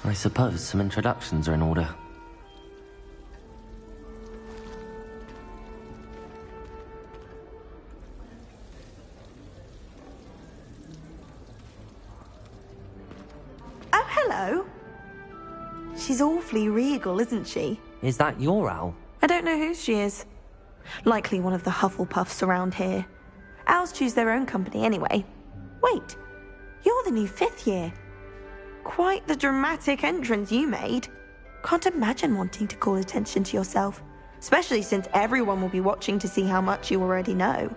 I suppose some introductions are in order. Oh, hello. She's awfully regal, isn't she? Is that your owl? I don't know who she is. Likely one of the Hufflepuffs around here. Owls choose their own company anyway. Wait, you're the new 5th year. Quite the dramatic entrance you made. Can't imagine wanting to call attention to yourself, especially since everyone will be watching to see how much you already know.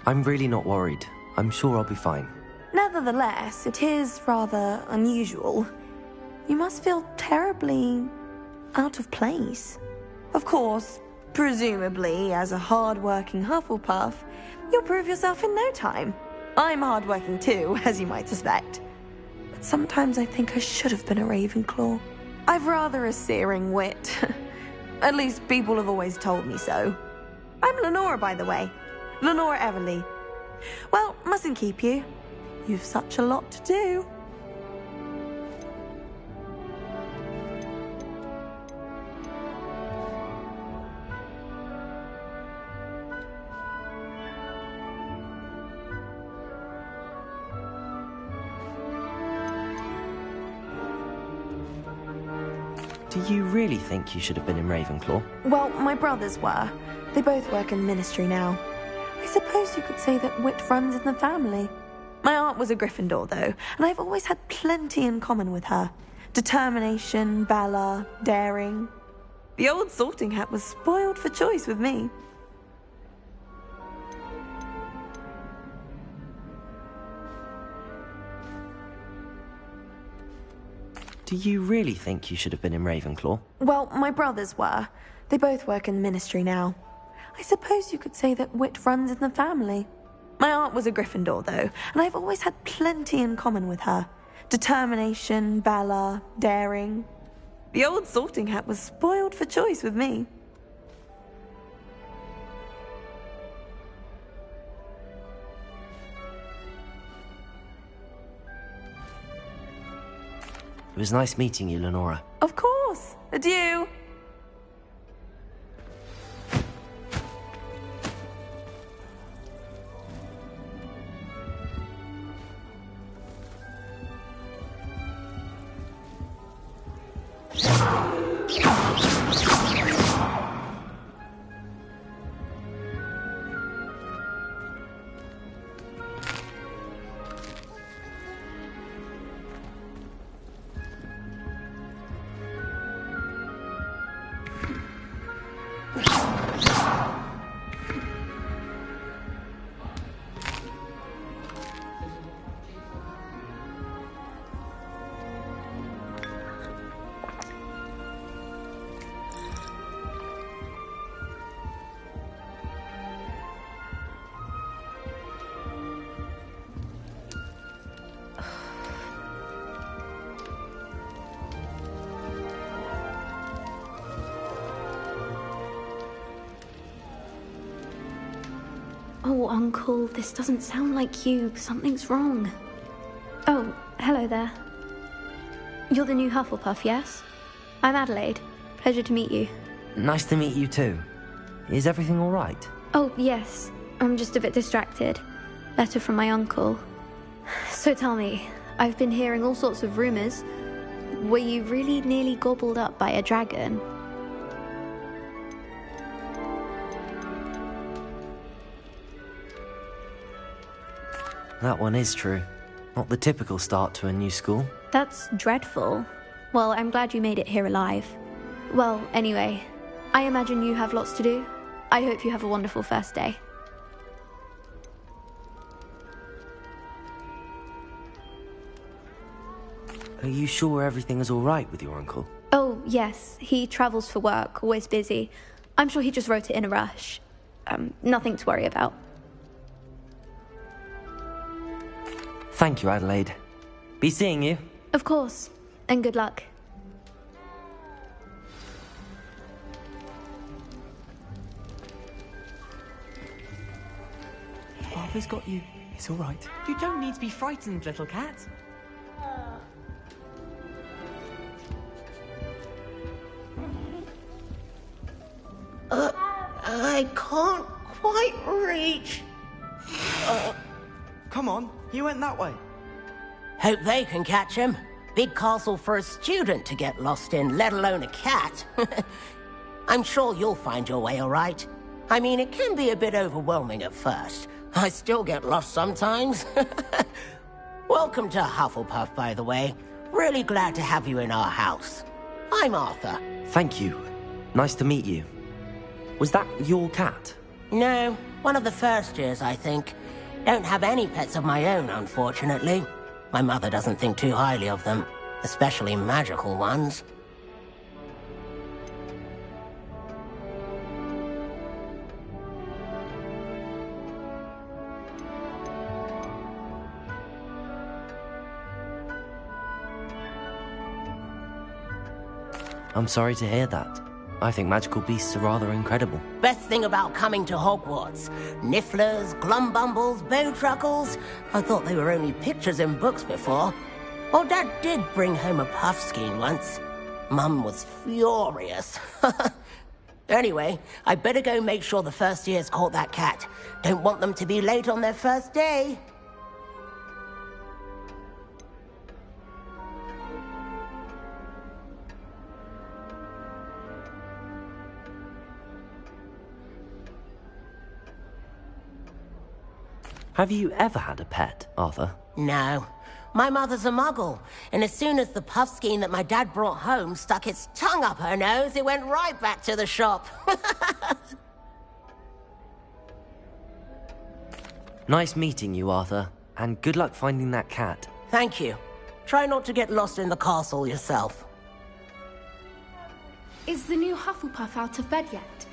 I'm really not worried. I'm sure I'll be fine. Nevertheless, it is rather unusual. You must feel terribly out of place. Of course, presumably, as a hard-working Hufflepuff, you'll prove yourself in no time. I'm hard-working too, as you might suspect. But sometimes I think I should have been a Ravenclaw. I've rather a searing wit. At least people have always told me so. I'm Lenora, by the way. Lenora Everly. Well, mustn't keep you. You've such a lot to do. Do you really think you should have been in Ravenclaw? Well, my brothers were. They both work in ministry now. I suppose you could say that wit runs in the family. My aunt was a Gryffindor, though, and I've always had plenty in common with her. Determination, valor, daring. The old sorting hat was spoiled for choice with me. Do you really think you should have been in Ravenclaw? Well, my brothers were. They both work in the ministry now. I suppose you could say that wit runs in the family. My aunt was a Gryffindor, though, and I've always had plenty in common with her. Determination, valor, daring. The old sorting hat was spoiled for choice with me. It was nice meeting you, Lenora. Of course. Adieu. Oh, Uncle, this doesn't sound like you. Something's wrong. Oh, hello there. You're the new Hufflepuff, yes? I'm Adelaide. Pleasure to meet you. Nice to meet you too. Is everything all right? Oh, yes. I'm just a bit distracted. Letter from my uncle. So tell me, I've been hearing all sorts of rumors. Were you really nearly gobbled up by a dragon? That one is true. Not the typical start to a new school. That's dreadful. Well, I'm glad you made it here alive. Well, anyway, I imagine you have lots to do. I hope you have a wonderful first day. Are you sure everything is all right with your uncle? Oh, yes. He travels for work, always busy. I'm sure he just wrote it in a rush. Nothing to worry about. Thank you, Adelaide. Be seeing you. Of course. And good luck. Arthur's got you. It's all right. You don't need to be frightened, little cat. I can't quite reach. Come on, you went that way. Hope they can catch him. Big castle for a student to get lost in, let alone a cat. I'm sure you'll find your way all right. I mean, it can be a bit overwhelming at first. I still get lost sometimes. Welcome to Hufflepuff, by the way. Really glad to have you in our house. I'm Arthur. Thank you. Nice to meet you. Was that your cat? No, one of the first years, I think. Don't have any pets of my own, unfortunately. My mother doesn't think too highly of them, especially magical ones. I'm sorry to hear that. I think magical beasts are rather incredible. Best thing about coming to Hogwarts. Nifflers, glumbumbles, bowtruckles. I thought they were only pictures in books before. Well, Dad did bring home a puffskein once. Mum was furious. Anyway, I better go make sure the first years caught that cat. Don't want them to be late on their first day. Have you ever had a pet, Arthur? No. My mother's a muggle, and as soon as the puffskein that my dad brought home stuck its tongue up her nose, it went right back to the shop. Nice meeting you, Arthur, and good luck finding that cat. Thank you. Try not to get lost in the castle yourself. Is the new Hufflepuff out of bed yet?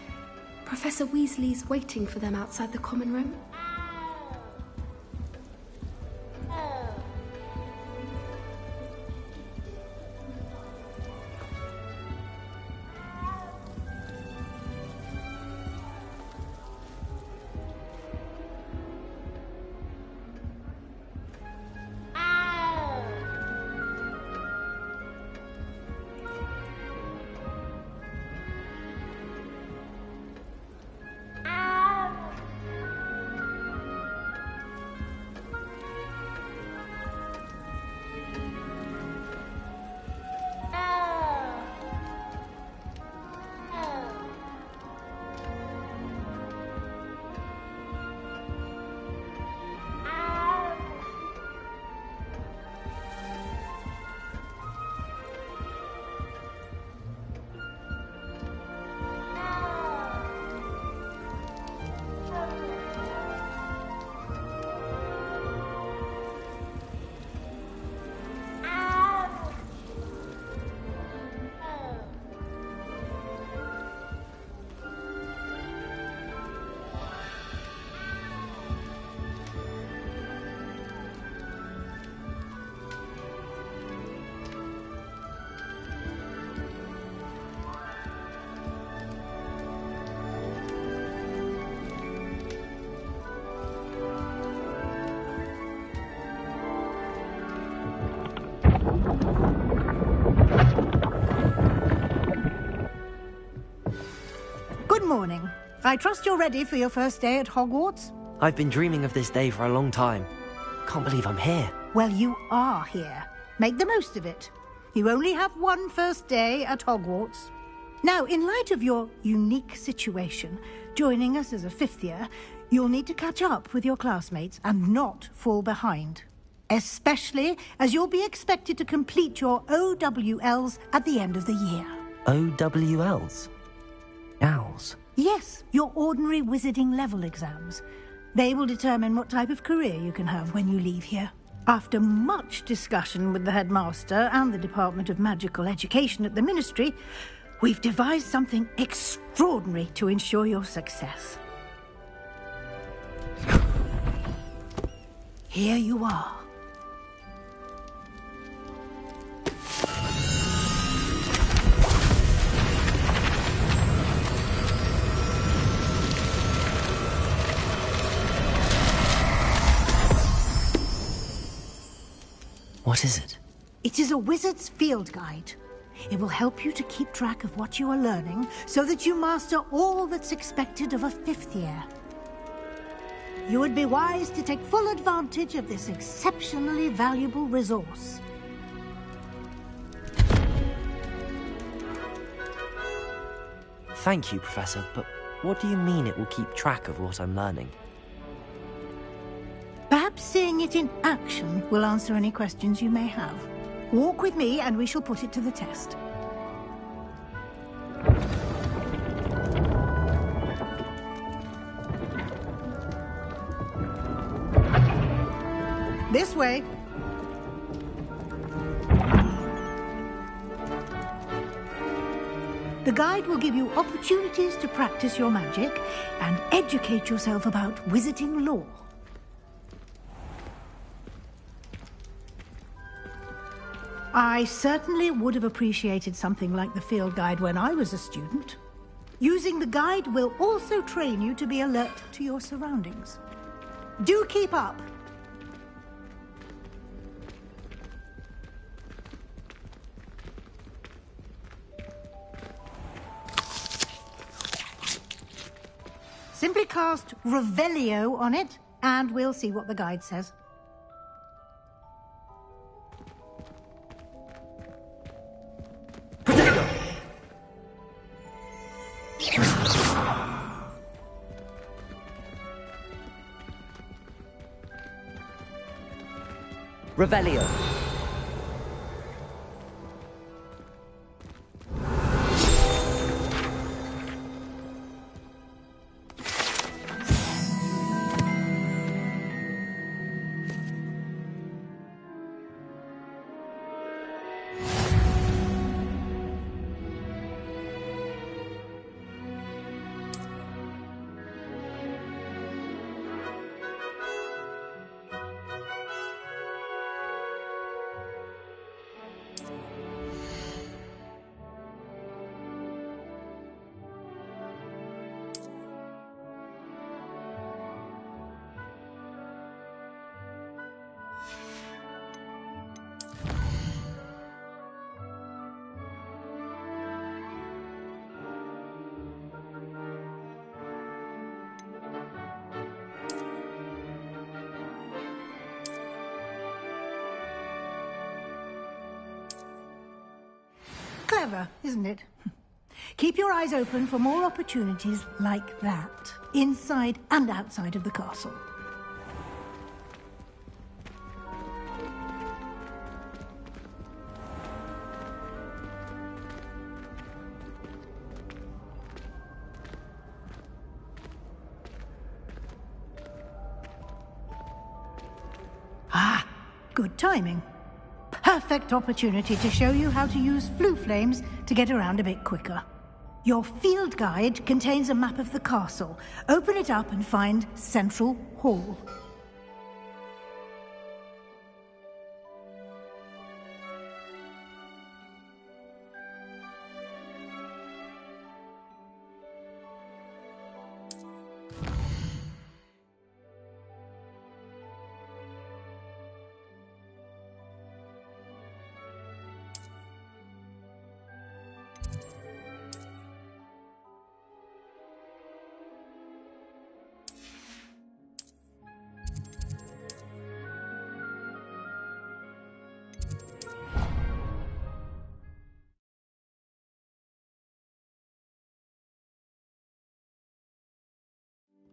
Professor Weasley's waiting for them outside the common room. Good morning. I trust you're ready for your first day at Hogwarts? I've been dreaming of this day for a long time. Can't believe I'm here. Well, you are here. Make the most of it. You only have one first day at Hogwarts. Now, in light of your unique situation, joining us as a fifth year, you'll need to catch up with your classmates and not fall behind. Especially as you'll be expected to complete your OWLs at the end of the year. OWLs? Owls? Yes, your ordinary wizarding level exams. They will determine what type of career you can have when you leave here. After much discussion with the headmaster and the Department of Magical Education at the Ministry, we've devised something extraordinary to ensure your success. Here you are. What is it? It is a wizard's field guide. It will help you to keep track of what you are learning so that you master all that's expected of a fifth year. You would be wise to take full advantage of this exceptionally valuable resource. Thank you, Professor, but what do you mean it will keep track of what I'm learning? Perhaps seeing it in action will answer any questions you may have. Walk with me and we shall put it to the test. This way. The guide will give you opportunities to practice your magic and educate yourself about wizarding lore. I certainly would have appreciated something like the field guide when I was a student. Using the guide will also train you to be alert to your surroundings. Do keep up! Simply cast Revelio on it, and we'll see what the guide says. Revelio. Clever, isn't it? Keep your eyes open for more opportunities like that, inside and outside of the castle. Ah, good timing. Perfect opportunity to show you how to use flue flames to get around a bit quicker. Your field guide contains a map of the castle. Open it up and find Central Hall.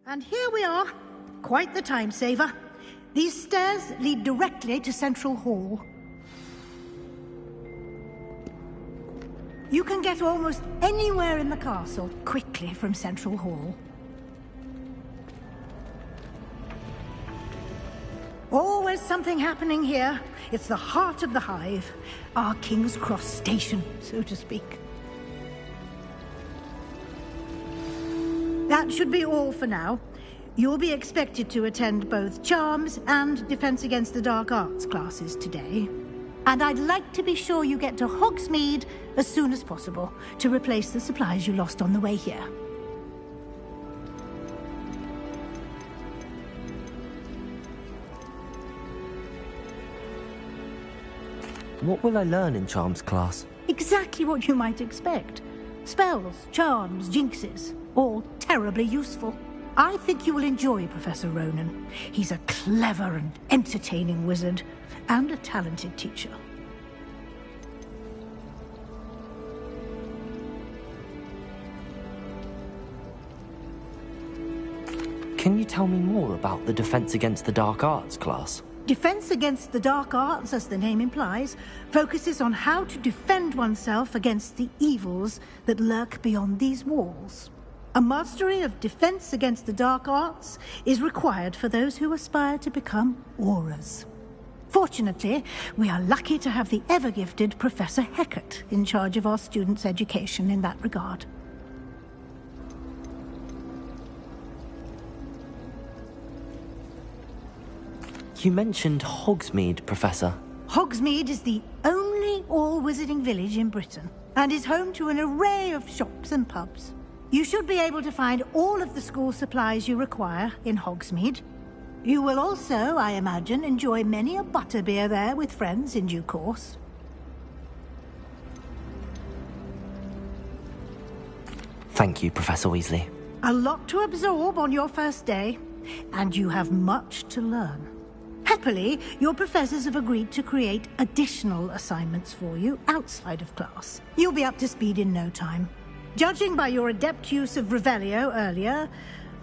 And here we are. Quite the time saver. These stairs lead directly to Central Hall. You can get almost anywhere in the castle quickly from Central Hall. Always something happening here. It's the heart of the hive. Our King's Cross station, so to speak. That should be all for now. You'll be expected to attend both Charms and Defense Against the Dark Arts classes today. And I'd like to be sure you get to Hogsmeade as soon as possible to replace the supplies you lost on the way here. What will I learn in Charms class? Exactly what you might expect. Spells, charms, jinxes, all terribly useful. I think you will enjoy Professor Ronan. He's a clever and entertaining wizard, and a talented teacher. Can you tell me more about the Defense Against the Dark Arts class? Defense Against the Dark Arts, as the name implies, focuses on how to defend oneself against the evils that lurk beyond these walls. A mastery of Defense Against the Dark Arts is required for those who aspire to become Aurors. Fortunately, we are lucky to have the ever-gifted Professor Hecat in charge of our students' education in that regard. You mentioned Hogsmeade, Professor. Hogsmeade is the only all-wizarding village in Britain, and is home to an array of shops and pubs. You should be able to find all of the school supplies you require in Hogsmeade. You will also, I imagine, enjoy many a butterbeer there with friends in due course. Thank you, Professor Weasley. A lot to absorb on your first day, and you have much to learn. Happily, your professors have agreed to create additional assignments for you outside of class. You'll be up to speed in no time. Judging by your adept use of Revelio earlier,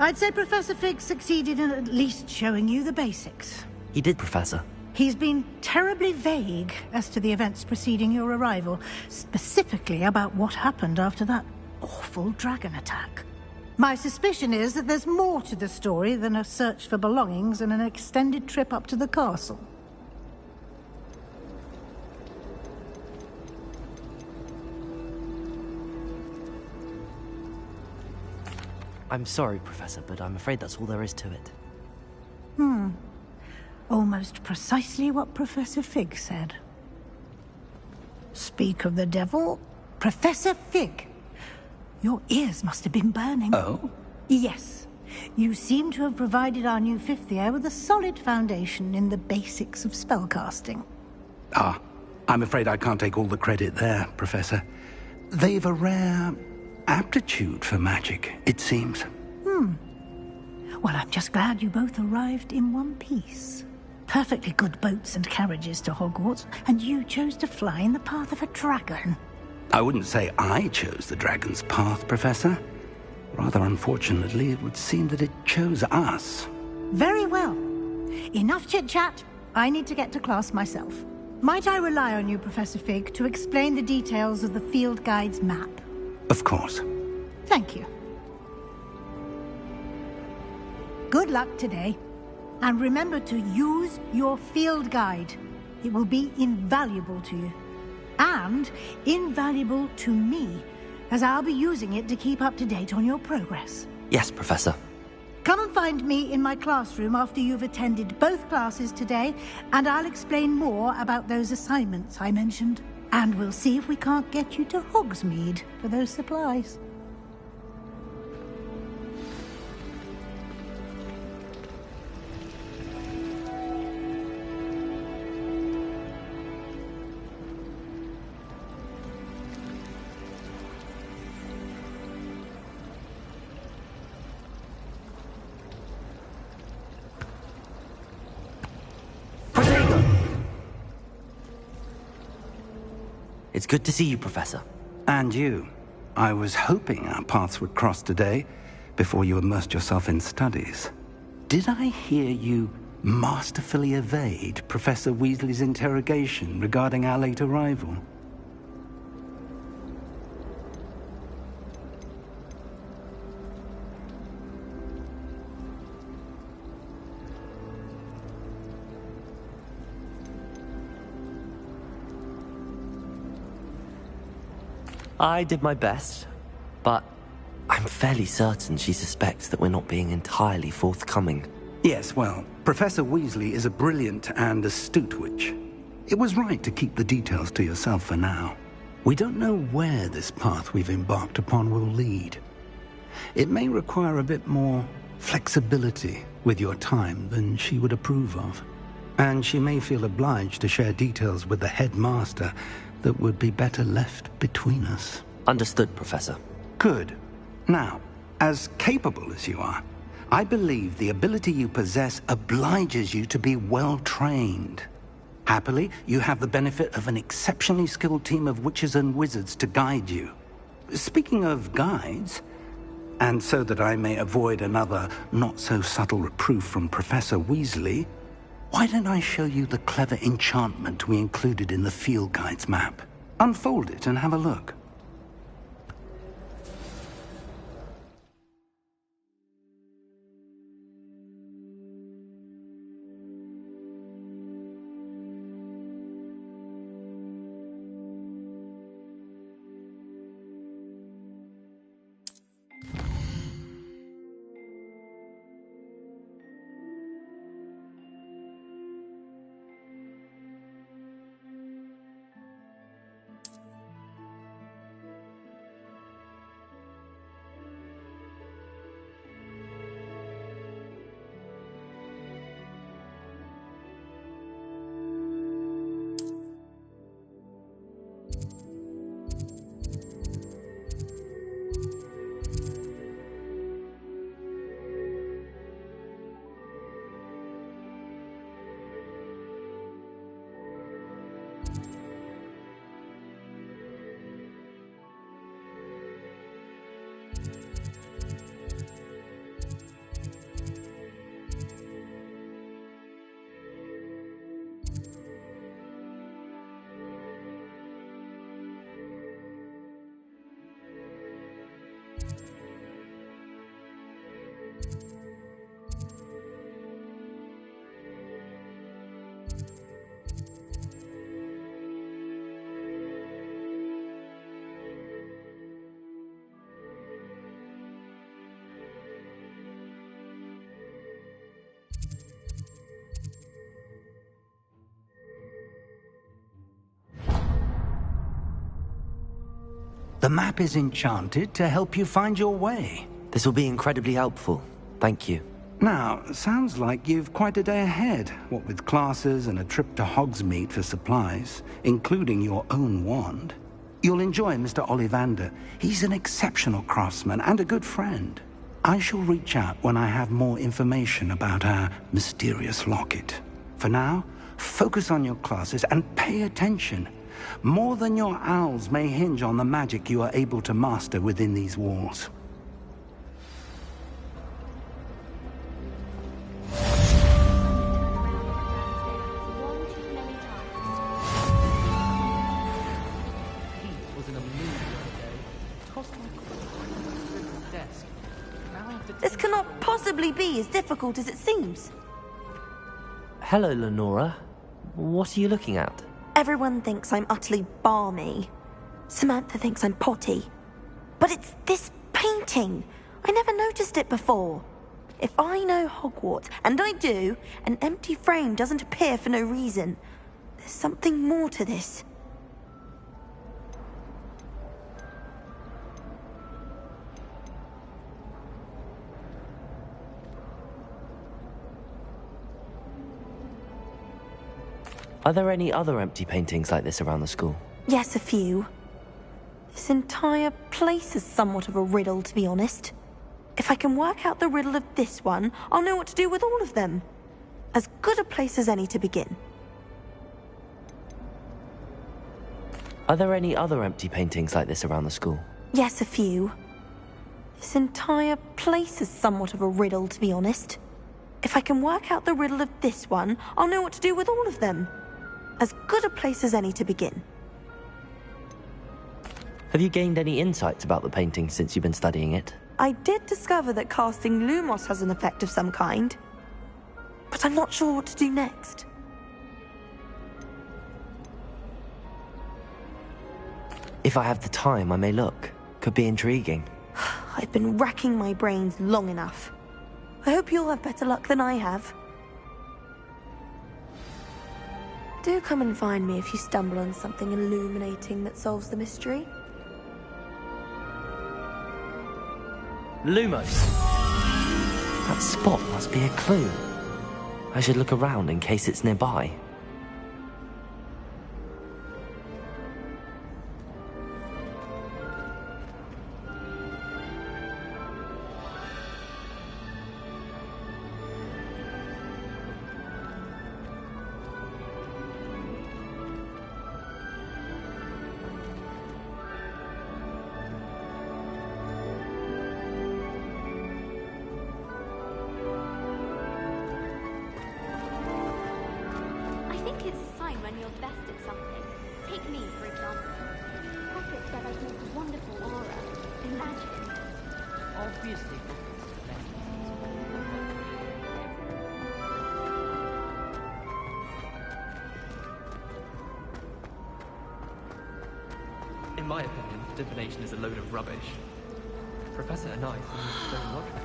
I'd say Professor Fig succeeded in at least showing you the basics. He did, Professor. He's been terribly vague as to the events preceding your arrival, specifically about what happened after that awful dragon attack. My suspicion is that there's more to the story than a search for belongings and an extended trip up to the castle. I'm sorry, Professor, but I'm afraid that's all there is to it. Almost precisely what Professor Fig said. Speak of the devil, Professor Fig. Your ears must have been burning. Oh? Yes. You seem to have provided our new fifth year with a solid foundation in the basics of spellcasting. Ah, I'm afraid I can't take all the credit there, Professor. They've a rare aptitude for magic, it seems. Well, I'm just glad you both arrived in one piece. Perfectly good boats and carriages to Hogwarts, and you chose to fly in the path of a dragon. I wouldn't say I chose the dragon's path, Professor. Rather unfortunately, it would seem that it chose us. Very well. Enough chit-chat. I need to get to class myself. Might I rely on you, Professor Fig, to explain the details of the field guide's map? Of course. Thank you. Good luck today. And remember to use your field guide. It will be invaluable to you. And invaluable to me, as I'll be using it to keep up to date on your progress. Yes, Professor. Come and find me in my classroom after you've attended both classes today, and I'll explain more about those assignments I mentioned. And we'll see if we can't get you to Hogsmeade for those supplies. It's good to see you, Professor. And you. I was hoping our paths would cross today, before you immersed yourself in studies. Did I hear you masterfully evade Professor Weasley's interrogation regarding our late arrival? I did my best, but I'm fairly certain she suspects that we're not being entirely forthcoming. Yes, well, Professor Weasley is a brilliant and astute witch. It was right to keep the details to yourself for now. We don't know where this path we've embarked upon will lead. It may require a bit more flexibility with your time than she would approve of. And she may feel obliged to share details with the headmaster that would be better left between us. Understood, Professor. Good. Now, as capable as you are, I believe the ability you possess obliges you to be well-trained. Happily, you have the benefit of an exceptionally skilled team of witches and wizards to guide you. Speaking of guides, and so that I may avoid another not-so-subtle reproof from Professor Weasley, why don't I show you the clever enchantment we included in the field guide's map? Unfold it and have a look. The map is enchanted to help you find your way. This will be incredibly helpful. Thank you. Now, sounds like you've quite a day ahead, what with classes and a trip to Hogsmeade for supplies, including your own wand. You'll enjoy Mr. Ollivander. He's an exceptional craftsman and a good friend. I shall reach out when I have more information about our mysterious locket. For now, focus on your classes and pay attention. More than your owls may hinge on the magic you are able to master within these walls. This cannot possibly be as difficult as it seems. Hello, Lenora. What are you looking at? Everyone thinks I'm utterly balmy. Samantha thinks I'm potty. But it's this painting. I never noticed it before. If I know Hogwarts, and I do, an empty frame doesn't appear for no reason. There's something more to this. Are there any other empty paintings like this around the school? Yes, a few. This entire place is somewhat of a riddle, to be honest. If I can work out the riddle of this one, I'll know what to do with all of them. As good a place as any to begin. Are there any other empty paintings like this around the school? Yes, a few. This entire place is somewhat of a riddle, to be honest. If I can work out the riddle of this one, I'll know what to do with all of them. As good a place as any to begin. Have you gained any insights about the painting since you've been studying it? I did discover that casting Lumos has an effect of some kind. But I'm not sure what to do next. If I have the time, I may look. Could be intriguing. I've been racking my brains long enough. I hope you'll have better luck than I have. Do come and find me if you stumble on something illuminating that solves the mystery. Lumos! That spot must be a clue. I should look around in case it's nearby. It's a sign when you're best at something. Take me, for example. Patrick said I have a wonderful aura. Imagine. Obviously. In my opinion, divination is a load of rubbish. Professor and I think it's very logical.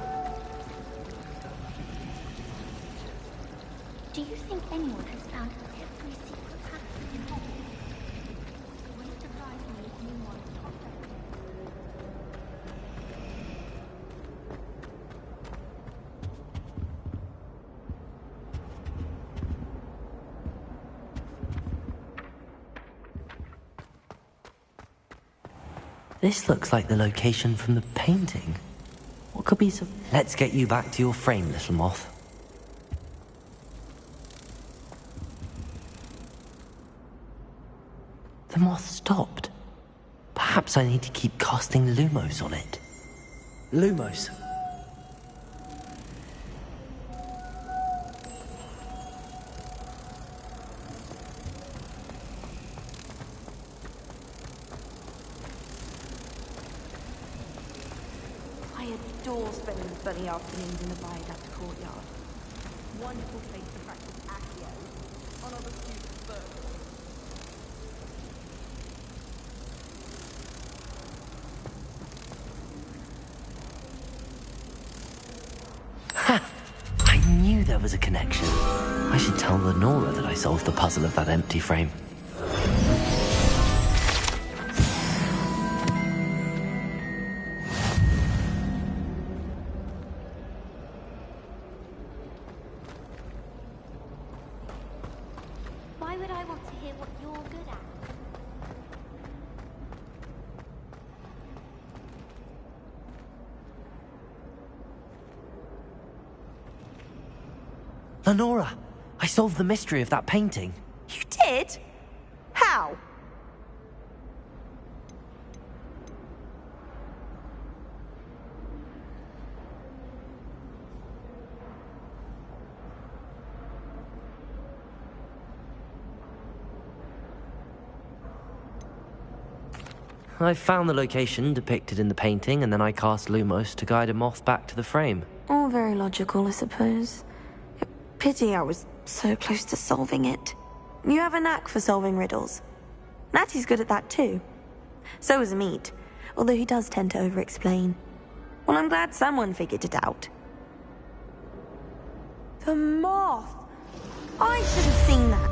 Do you think anyone has found every secret passage in Hogwarts? It wouldn't surprise me if you want to talk about it. This looks like the location from the painting. What could be so... Let's get you back to your frame, little moth. The moth stopped. Perhaps I need to keep casting Lumos on it. Lumos. I adore spending sunny afternoons in the viaduct courtyard. Wonderful place to practice Accio on other students' birthdays. I knew there was a connection. I should tell Lenora that I solved the puzzle of that empty frame. Why would I want to hear what you're good at? Lenora, I solved the mystery of that painting. You did? How? I found the location depicted in the painting, and then I cast Lumos to guide a moth back to the frame. All very logical, I suppose. Pity I was so close to solving it. You have a knack for solving riddles. Natty's good at that too. So is Amit, although he does tend to over-explain. Well, I'm glad someone figured it out. The moth! I should have seen that.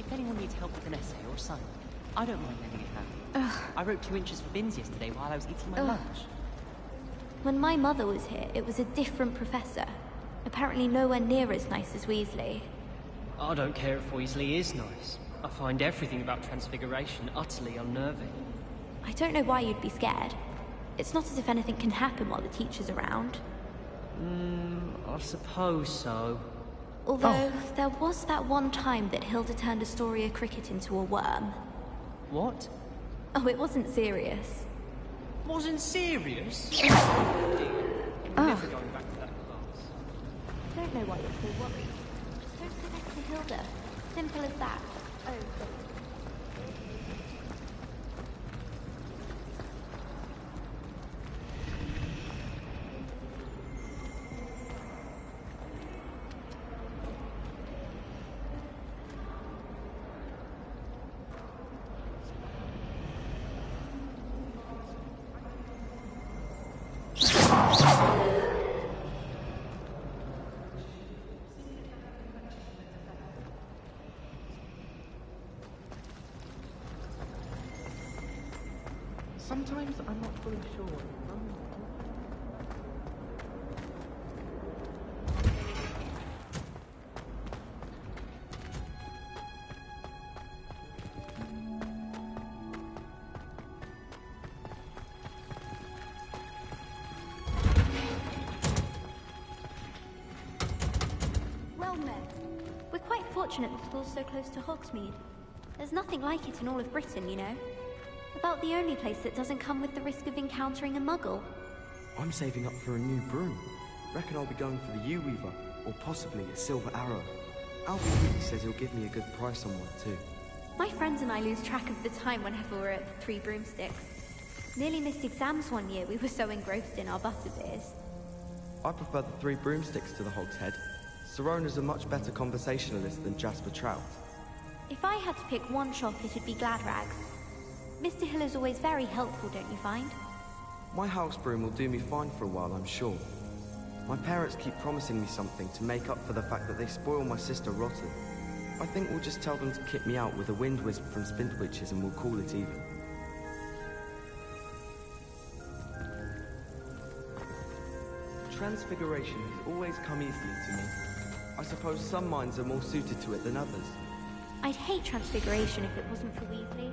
If anyone needs help with an essay or assignment, I don't mind lending a hand. I wrote 2 inches for bins yesterday while I was eating my lunch. When my mother was here, it was a different professor. Apparently nowhere near as nice as Weasley. I don't care if Weasley is nice. I find everything about Transfiguration utterly unnerving. I don't know why you'd be scared. It's not as if anything can happen while the teacher's around. I suppose so. Although, there was that one time that Hilda turned Astoria Cricket into a worm. What? Oh, it wasn't serious. Wasn't serious? I'm never going back to that class. I don't know why you're so worried. Just don't say that to Hilda. Simple as that. Oh. Sometimes I'm not fully sure. Well met. We're quite fortunate the school's so close to Hogsmeade. There's nothing like it in all of Britain, you know. About the only place that doesn't come with the risk of encountering a muggle. I'm saving up for a new broom. Reckon I'll be going for the U-Weaver, or possibly a Silver Arrow. Albie really says he'll give me a good price on one too. My friends and I lose track of the time whenever we're at the Three Broomsticks. Nearly missed exams one year, we were so engrossed in our butterbeers. I prefer the Three Broomsticks to the Hogshead. Sirona's a much better conversationalist than Jasper Trout. If I had to pick one shop, it'd be Gladrags. Mr. Hill is always very helpful, don't you find? My house broom will do me fine for a while, I'm sure. My parents keep promising me something to make up for the fact that they spoil my sister rotten. I think we'll just tell them to kick me out with a wind wisp from Spintwitches and we'll call it even. Transfiguration has always come easily to me. I suppose some minds are more suited to it than others. I'd hate Transfiguration if it wasn't for Weasley.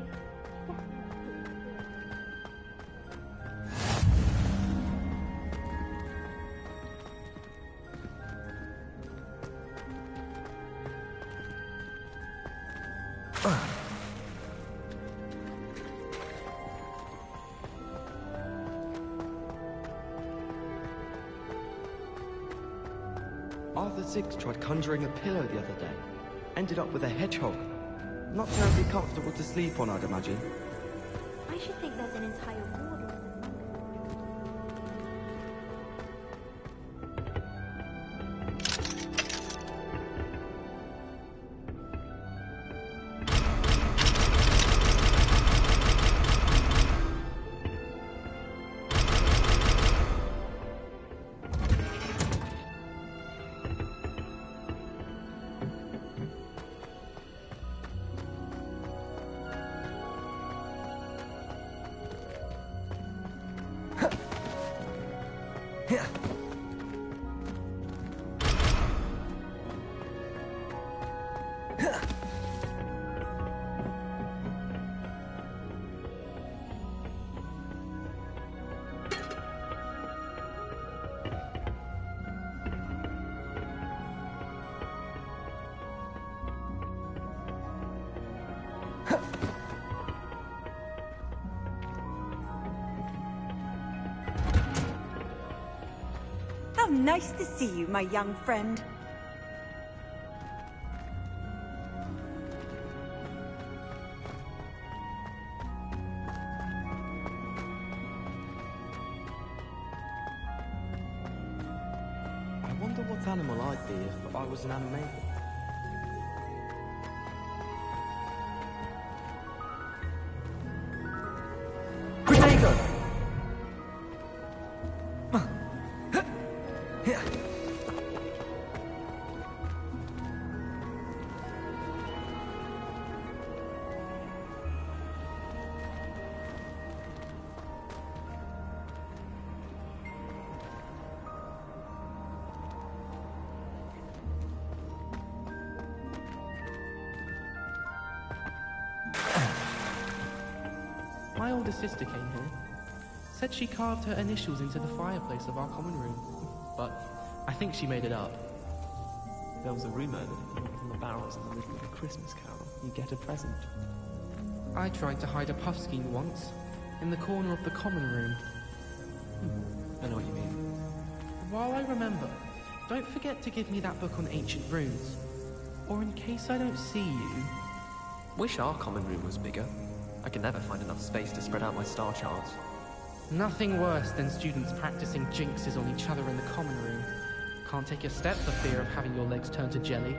Arthur Six tried conjuring a pillow the other day. Ended up with a hedgehog. Not terribly comfortable to sleep on, I'd imagine. I should think there's an entire ward of them. Nice to see you, my young friend. I wonder what animal I'd be if I was an animator. My older sister came here. Said she carved her initials into the fireplace of our common room. But I think she made it up. There was a rumour that if you looked in the barrels in the middle of a Christmas carol, you get a present. I tried to hide a puffskein once, in the corner of the common room. I know what you mean. While I remember, don't forget to give me that book on ancient runes. Or in case I don't see you... Wish our common room was bigger. I can never find enough space to spread out my star charts. Nothing worse than students practicing jinxes on each other in the common room. Can't take a step for fear of having your legs turn to jelly.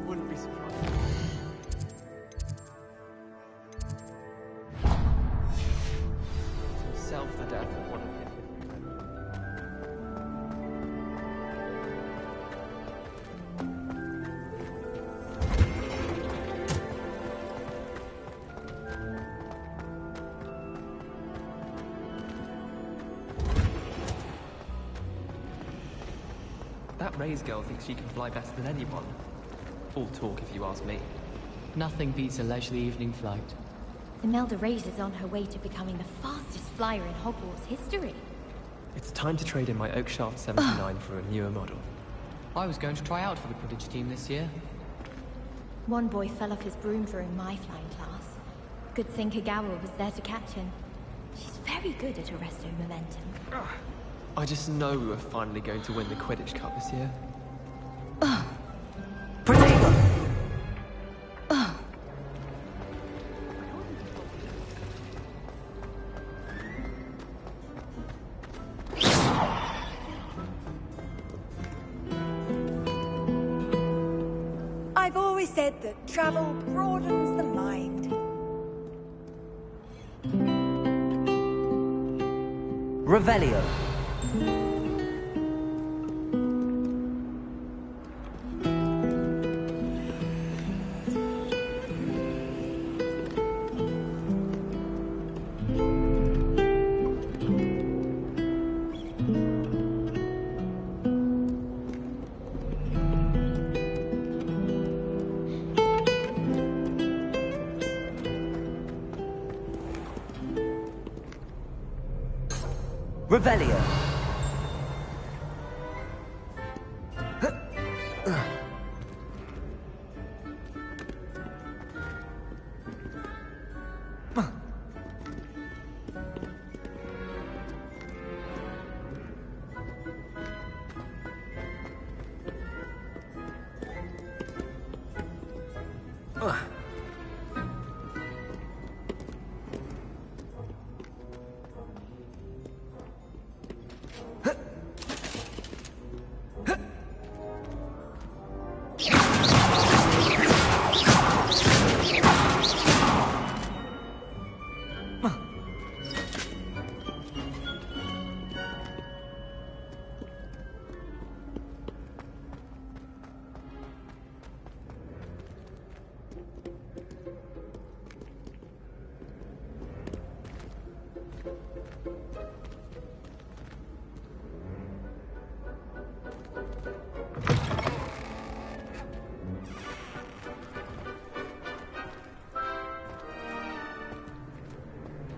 Wouldn't be surprised. Himself the death of one of his. That Ray's girl thinks she can fly better than anyone. All talk, if you ask me. Nothing beats a leisurely evening flight. Imelda Reyes is on her way to becoming the fastest flyer in Hogwarts history. It's time to trade in my Oakshaft 79 for a newer model. I was going to try out for the Quidditch team this year. One boy fell off his broom during my flying class. Good thing Kagawa was there to catch him. She's very good at arresting momentum. I just know we were finally going to win the Quidditch Cup this year. I've always said that travel broadens the mind. Revelio. Revelio.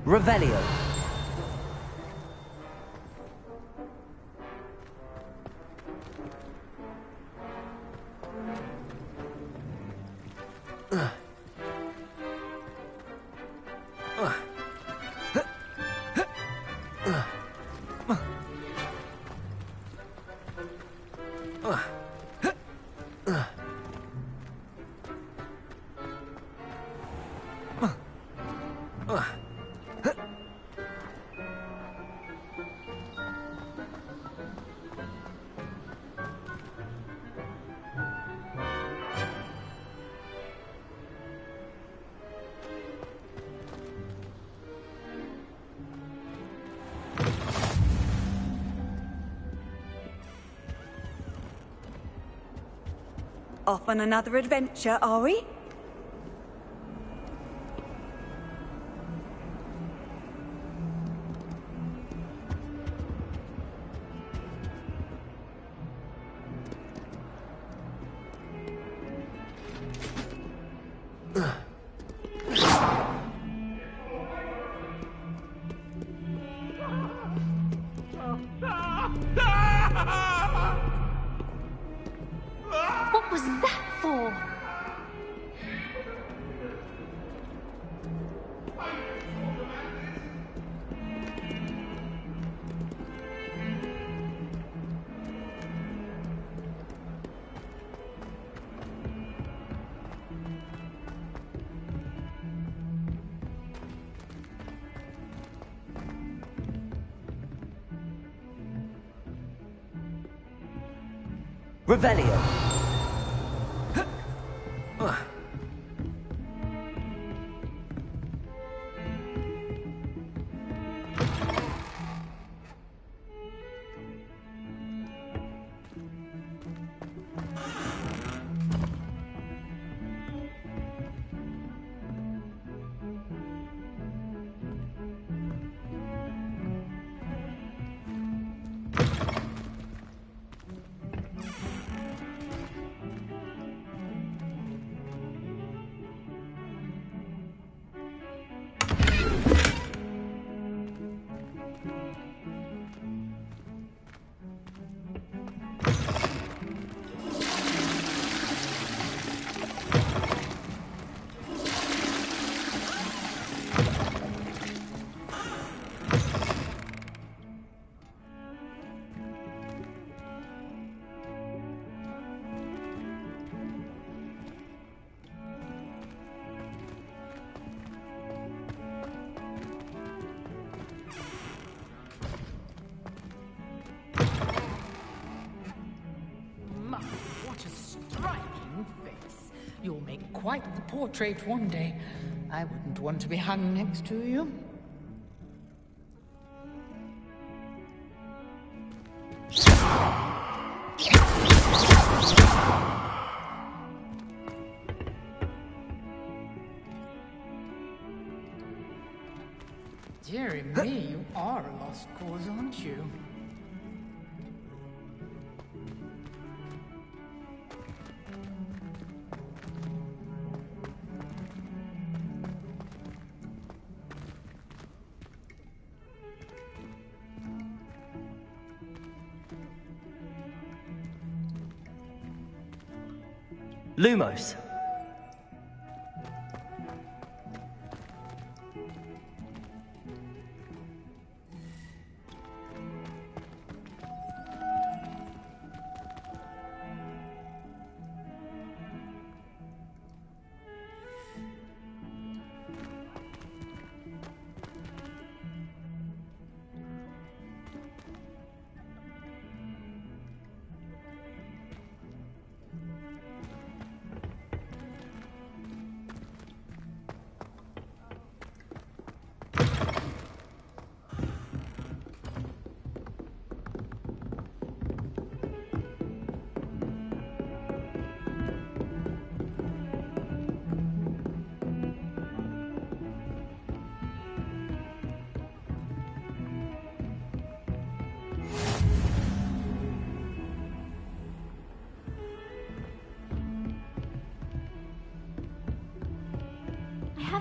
Revelio. Off on another adventure, are we? What was that for? Revelio. My, what a striking face. You'll make quite the portrait one day. I wouldn't want to be hung next to you. Dearie me, you are a lost cause, aren't you? Lumos.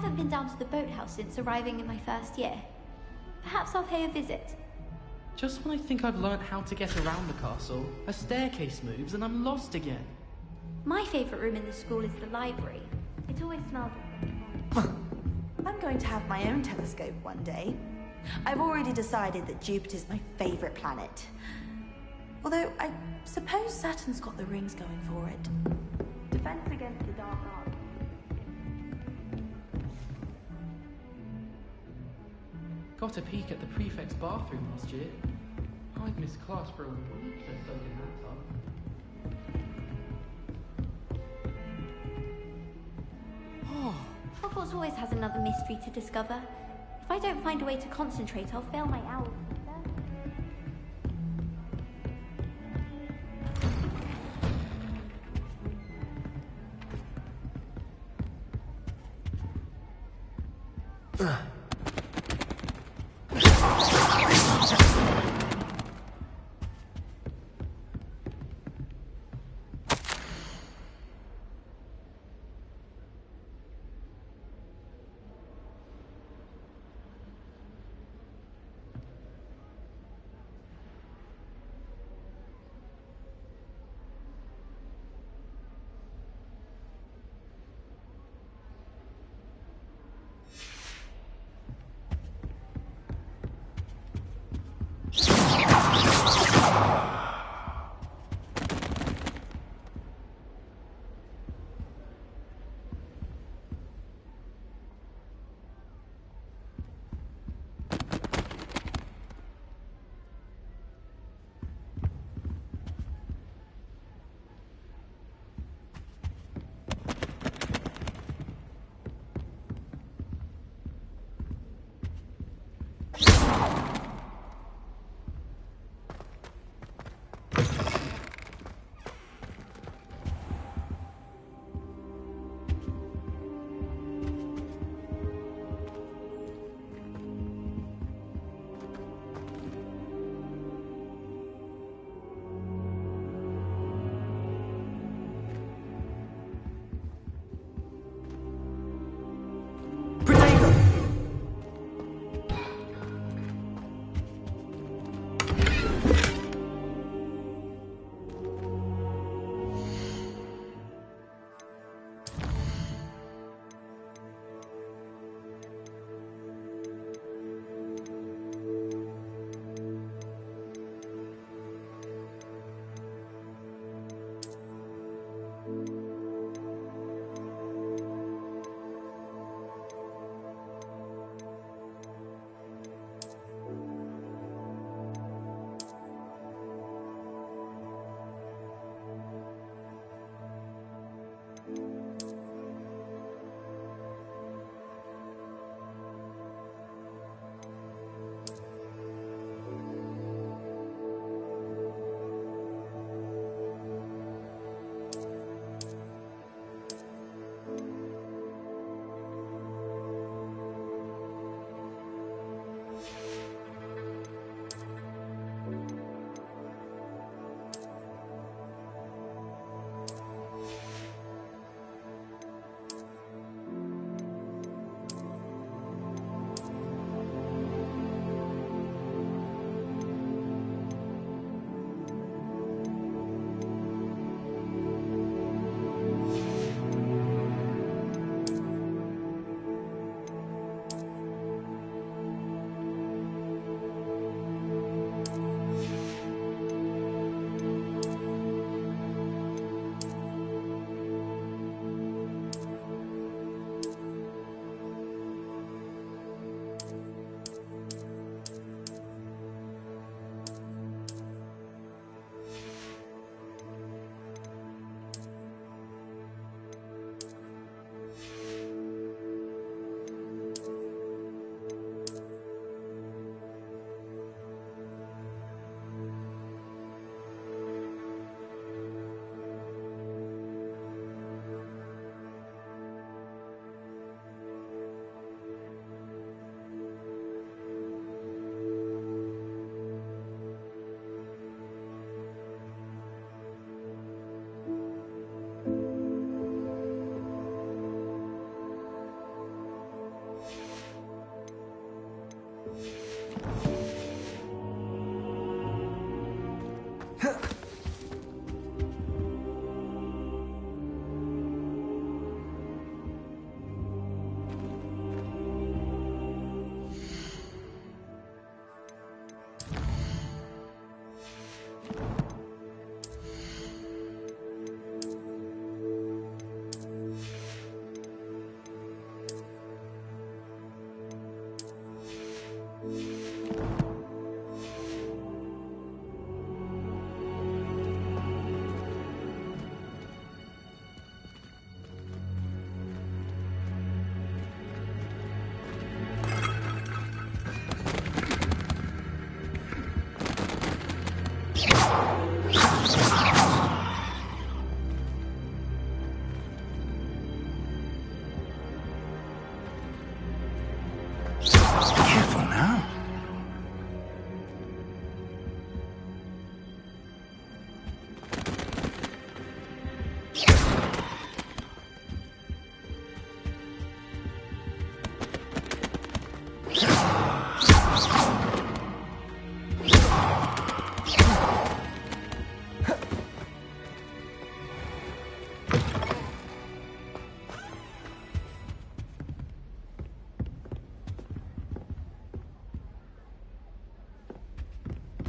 haven't been down to the boathouse since arriving in my first year. Perhaps I'll pay a visit. Just when I think I've learnt how to get around the castle, a staircase moves and I'm lost again. My favourite room in the school is the library. It always smells like I'm going to have my own telescope one day. I've already decided that Jupiter's my favourite planet. Although, I suppose Saturn's got the rings going for it. Defense against the dark arts. Got a peek at the prefect's bathroom last year. I'd missed class for a week to soak in that tub. Hogwarts always has another mystery to discover. If I don't find a way to concentrate, I'll fail my owls.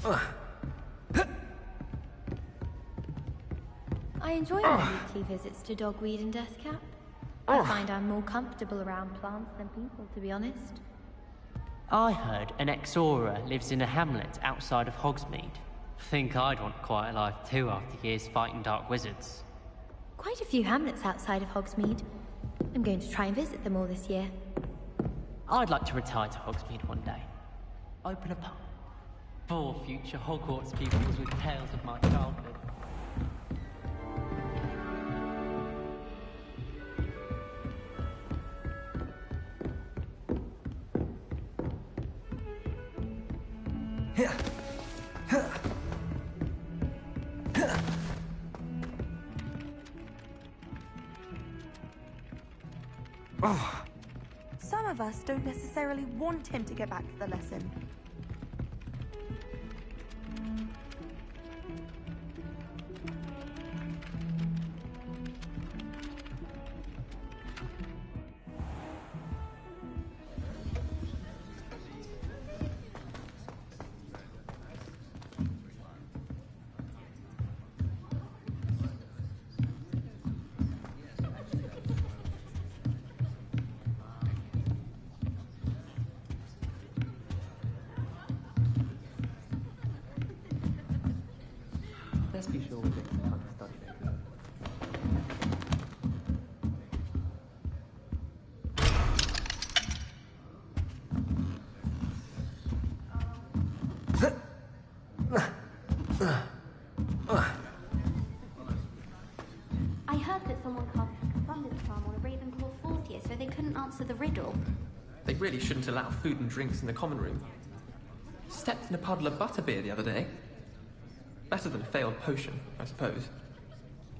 I enjoy my weekly visits to Dogweed and Deathcap. I find I'm more comfortable around plants than people, to be honest. I heard an Exora lives in a hamlet outside of Hogsmeade. Think I'd want quite a life too after years fighting dark wizards. Quite a few hamlets outside of Hogsmeade. I'm going to try and visit them all this year. I'd like to retire to Hogsmeade one day. Open a pub. For future Hogwarts pupils with tales of my childhood. Some of us don't necessarily want him to get back to the lesson. Let's be sure we get some time to study later. I heard that someone cast a thunder charm on a Ravenclaw fourth year, so they couldn't answer the riddle. They really shouldn't allow food and drinks in the common room. Stepped in a puddle of butterbeer the other day. Better than a failed potion, I suppose.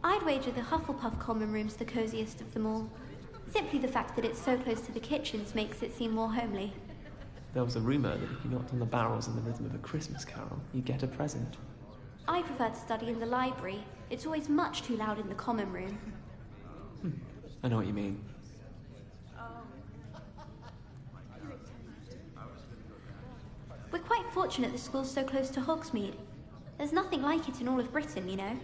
I'd wager the Hufflepuff common room's the coziest of them all. Simply the fact that it's so close to the kitchens makes it seem more homely. There was a rumour that if you knocked on the barrels in the rhythm of a Christmas carol, you get a present. I prefer to study in the library. It's always much too loud in the common room. I know what you mean. We're quite fortunate the school's so close to Hogsmeade. There's nothing like it in all of Britain, you know.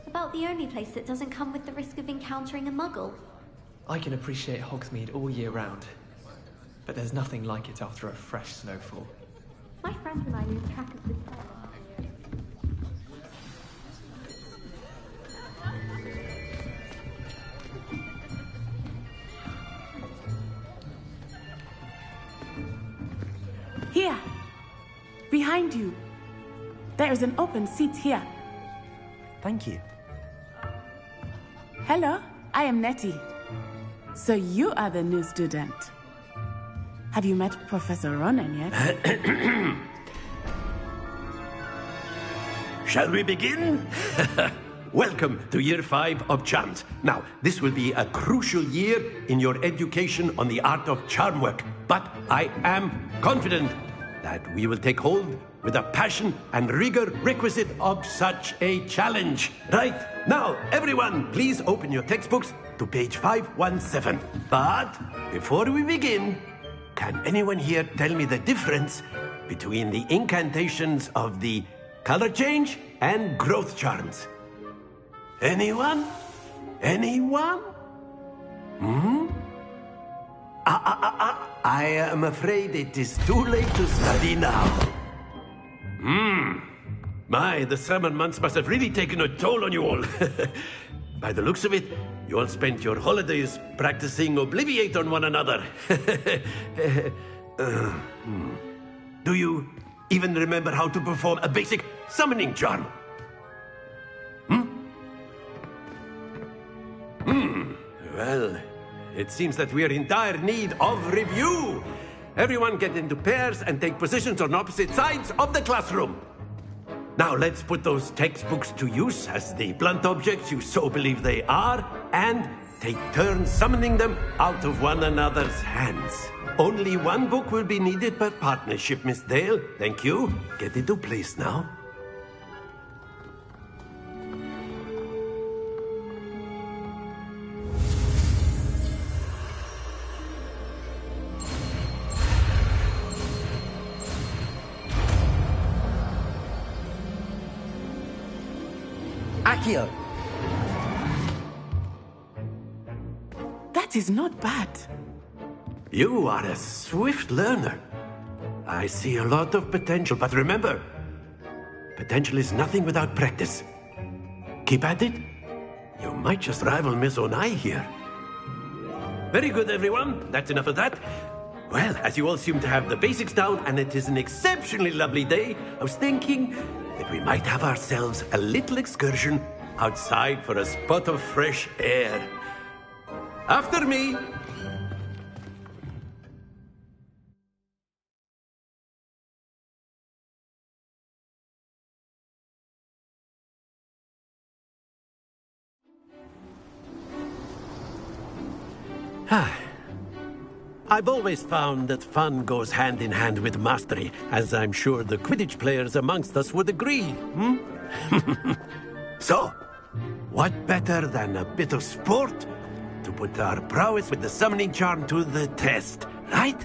About the only place that doesn't come with the risk of encountering a muggle. I can appreciate Hogsmeade all year round, but there's nothing like it after a fresh snowfall. My friends and I lose track of the time. Here! Behind you! There is an open seat here. Thank you. Hello, I am Nettie. So you are the new student. Have you met Professor Ronan yet? Shall we begin? Welcome to Year 5 of Charms. Now, this will be a crucial year in your education on the art of charm work, but I am confident that we will take hold with the passion and rigor requisite of such a challenge. Right, now, everyone, please open your textbooks to page 517. But before we begin, can anyone here tell me the difference between the incantations of the color change and growth charms? Anyone? Anyone? I am afraid it is too late to study now. My, the summer months must have really taken a toll on you all. By the looks of it, you all spent your holidays practicing Obliviate on one another. Do you even remember how to perform a basic summoning charm? Well, it seems that we are in dire need of review. Everyone get into pairs and take positions on opposite sides of the classroom. Now let's put those textbooks to use as the blunt objects you so believe they are, and take turns summoning them out of one another's hands. Only one book will be needed per partnership, Miss Dale. Thank you. Get into place now. Accio! That is not bad. You are a swift learner. I see a lot of potential, but remember, potential is nothing without practice. Keep at it. You might just rival Miss Onai here. Very good, everyone. That's enough of that. Well, as you all seem to have the basics down, and it is an exceptionally lovely day, I was thinking that we might have ourselves a little excursion outside for a spot of fresh air. After me. I've always found that fun goes hand in hand with mastery, as I'm sure the Quidditch players amongst us would agree. So, what better than a bit of sport to put our prowess with the summoning charm to the test, right?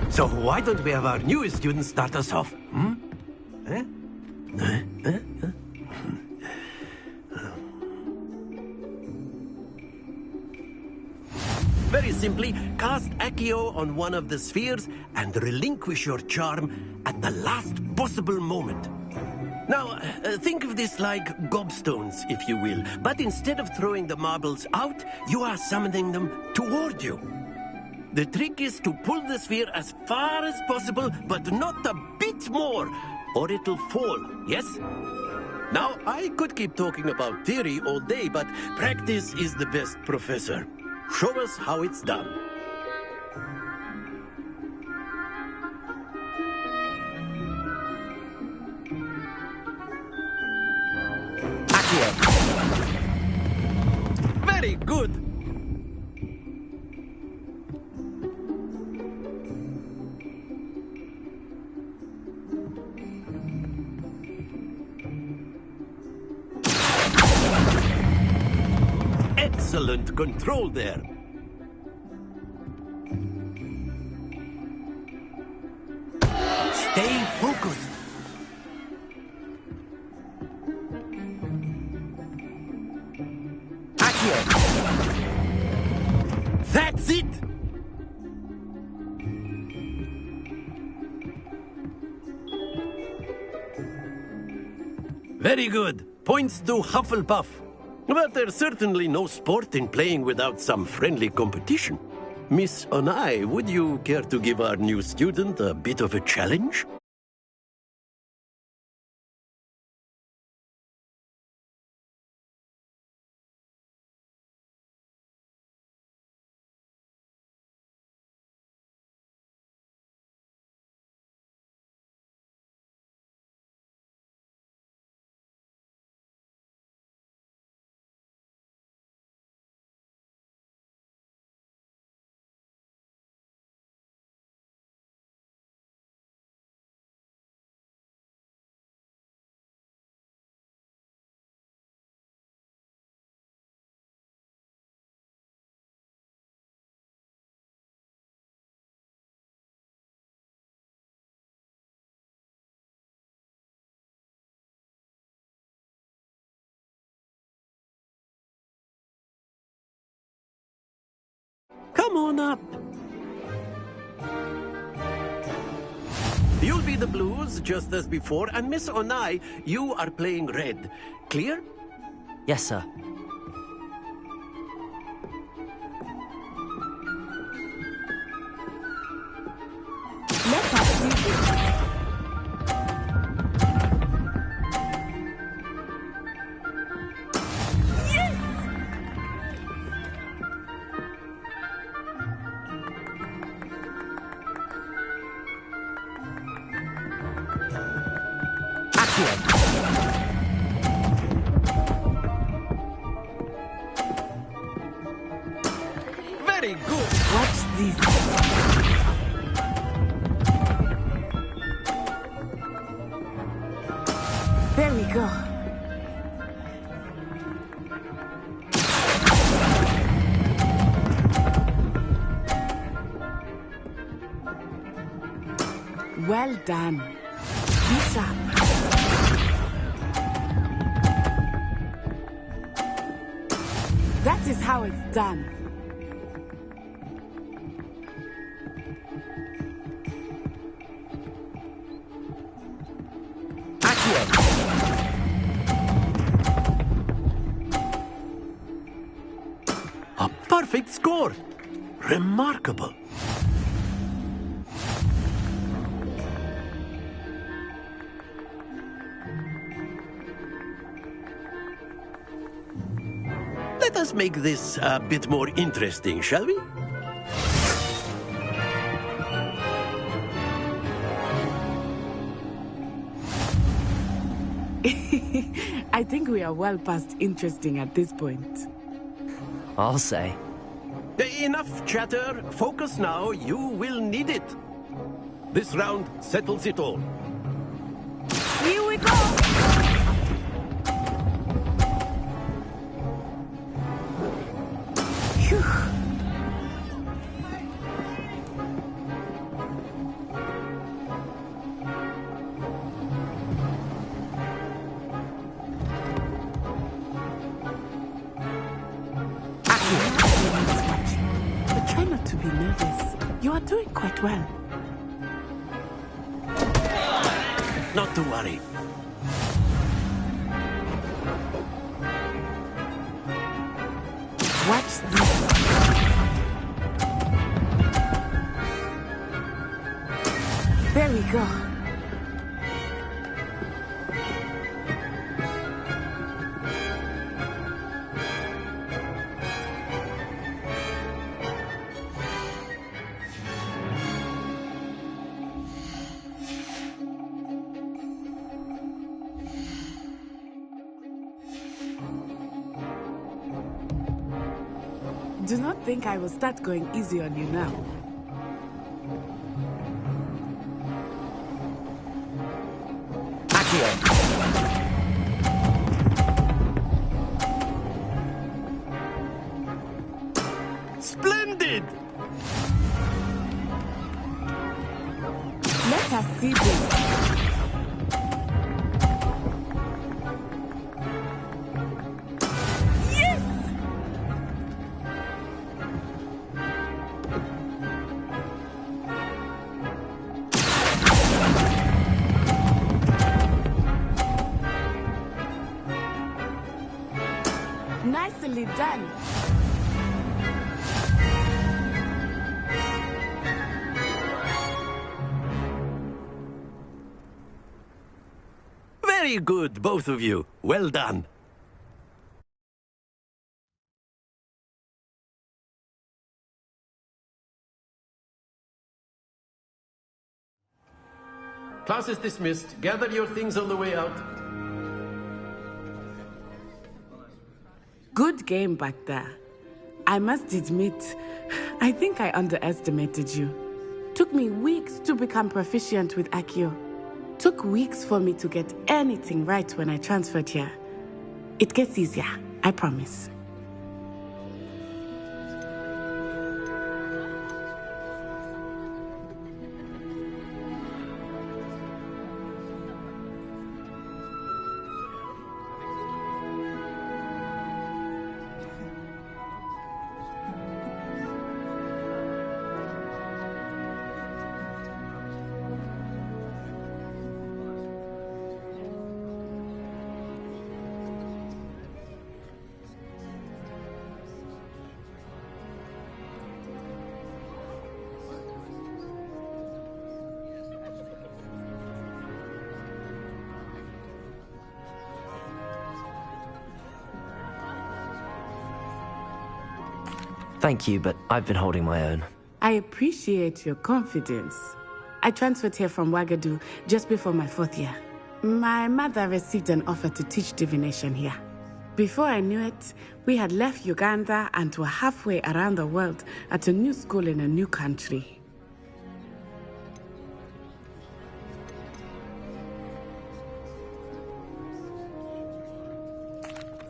So why don't we have our newest student start us off? Very simply, cast Accio on one of the spheres and relinquish your charm at the last possible moment. Now, think of this like gobstones, if you will, but instead of throwing the marbles out, you are summoning them toward you. The trick is to pull the sphere as far as possible, but not a bit more, or it'll fall, yes? Now, I could keep talking about theory all day, but practice is the best professor. Show us how it's done. Accio! Very good! Excellent control there. Stay focused. Accio! That's it! Very good. Points to Hufflepuff. But there's certainly no sport in playing without some friendly competition. Miss Onai, would you care to give our new student a bit of a challenge? Come on up. You'll be the blues, just as before, and Miss Onai, you are playing red. Clear? Yes, sir. Let us do this. Very good. Watch this. There we go. Well done. Be sharp. That is how it's done. A perfect score! Remarkable. Let us make this a bit more interesting, shall we? I think we are well past interesting at this point. I'll say. Enough chatter. Focus now. You will need it. This round settles it all. Here we go! Phew. But try not to be nervous. You are doing quite well. Not to worry. Watch this. There we go. Do not think I will start going easy on you now. Splendid! Let us see this. Nicely done. Very good, both of you. Well done. Class is dismissed. Gather your things on the way out. Good game back there. I must admit, I think I underestimated you. Took me weeks to become proficient with Accio. Took weeks for me to get anything right when I transferred here. It gets easier, I promise. Thank you, but I've been holding my own. I appreciate your confidence. I transferred here from Wagadu just before my 4th year. My mother received an offer to teach divination here. Before I knew it, we had left Uganda and were halfway around the world at a new school in a new country.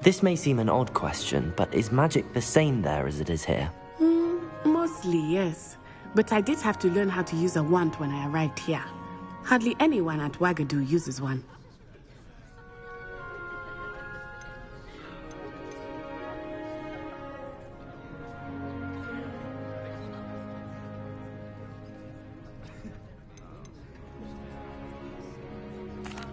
This may seem an odd question, but is magic the same there as it is here? Mostly, yes. But I did have to learn how to use a wand when I arrived here. Hardly anyone at Wagadu uses one.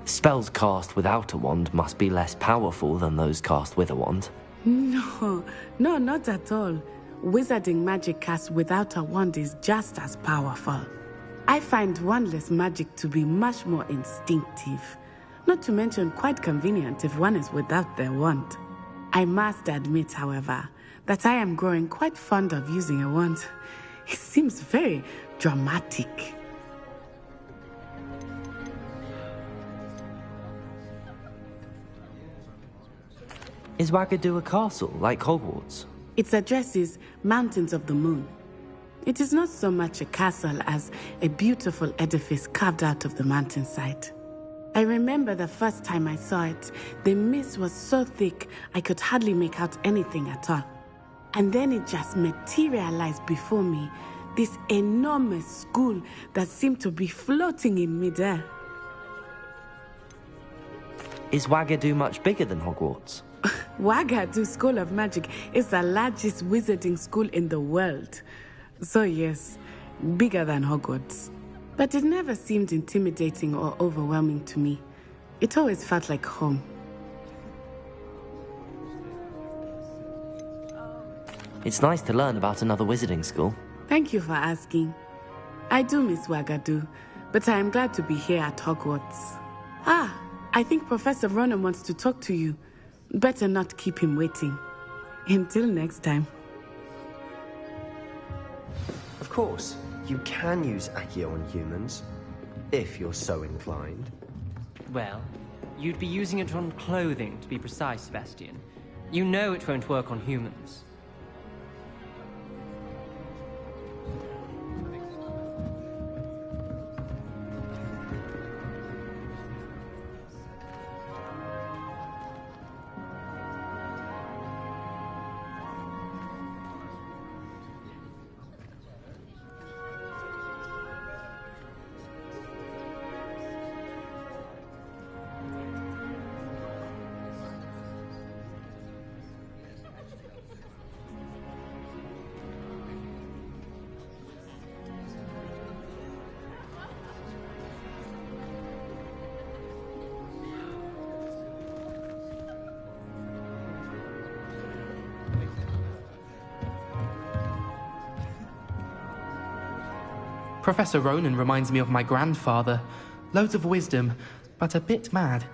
Spells cast without a wand must be less powerful than those cast with a wand. No, not at all. Wizarding magic cast without a wand is just as powerful. I find wandless magic to be much more instinctive. Not to mention quite convenient if one is without their wand. I must admit, however, that I am growing quite fond of using a wand. It seems very dramatic. Is Wagadu a castle, like Hogwarts? Its address is Mountains of the Moon. It is not so much a castle as a beautiful edifice carved out of the mountainside. I remember the first time I saw it, the mist was so thick I could hardly make out anything at all. And then it just materialized before me, this enormous school that seemed to be floating in midair. Is Wagadu much bigger than Hogwarts? Wagadu School of Magic is the largest wizarding school in the world. So yes, bigger than Hogwarts. But it never seemed intimidating or overwhelming to me. It always felt like home. It's nice to learn about another wizarding school. Thank you for asking. I do miss Wagadu, but I am glad to be here at Hogwarts. I think Professor Ronan wants to talk to you. Better not keep him waiting. Until next time. Of course, you can use Accio on humans, if you're so inclined. Well, you'd be using it on clothing, to be precise, Sebastian. You know it won't work on humans. Professor Ronan reminds me of my grandfather. Loads of wisdom, but a bit mad.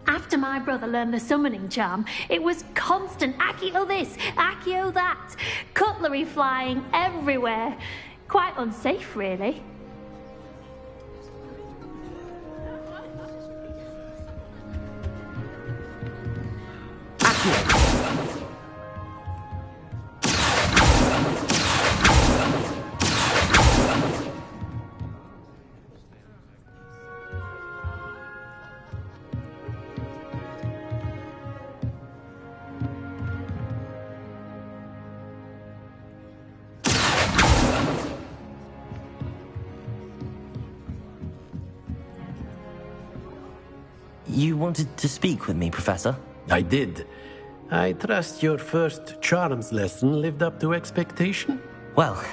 After my brother learned the summoning charm, it was constant Accio this, Accio that, cutlery flying everywhere. Quite unsafe, really. You wanted to speak with me, Professor? I did. I trust your first charms lesson lived up to expectation? Well,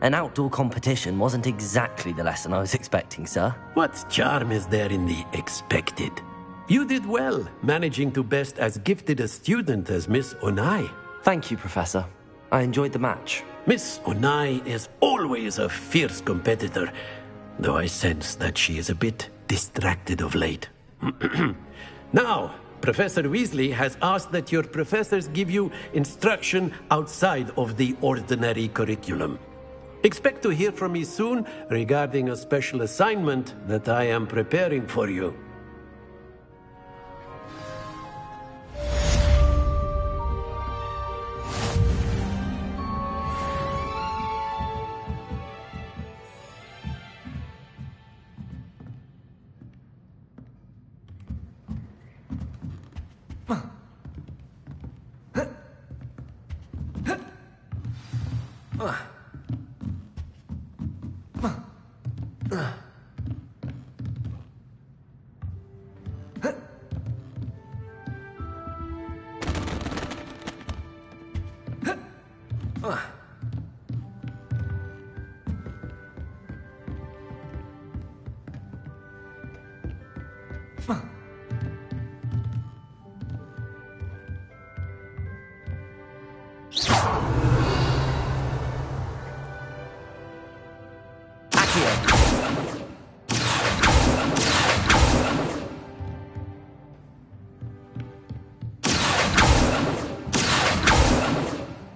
an outdoor competition wasn't exactly the lesson I was expecting, sir. What charm is there in the expected? You did well, managing to best as gifted a student as Miss Onai. Thank you, Professor. I enjoyed the match. Miss Onai is always a fierce competitor, though I sense that she is a bit distracted of late. Now, Professor Weasley has asked that your professors give you instruction outside of the ordinary curriculum. Expect to hear from me soon regarding a special assignment that I am preparing for you.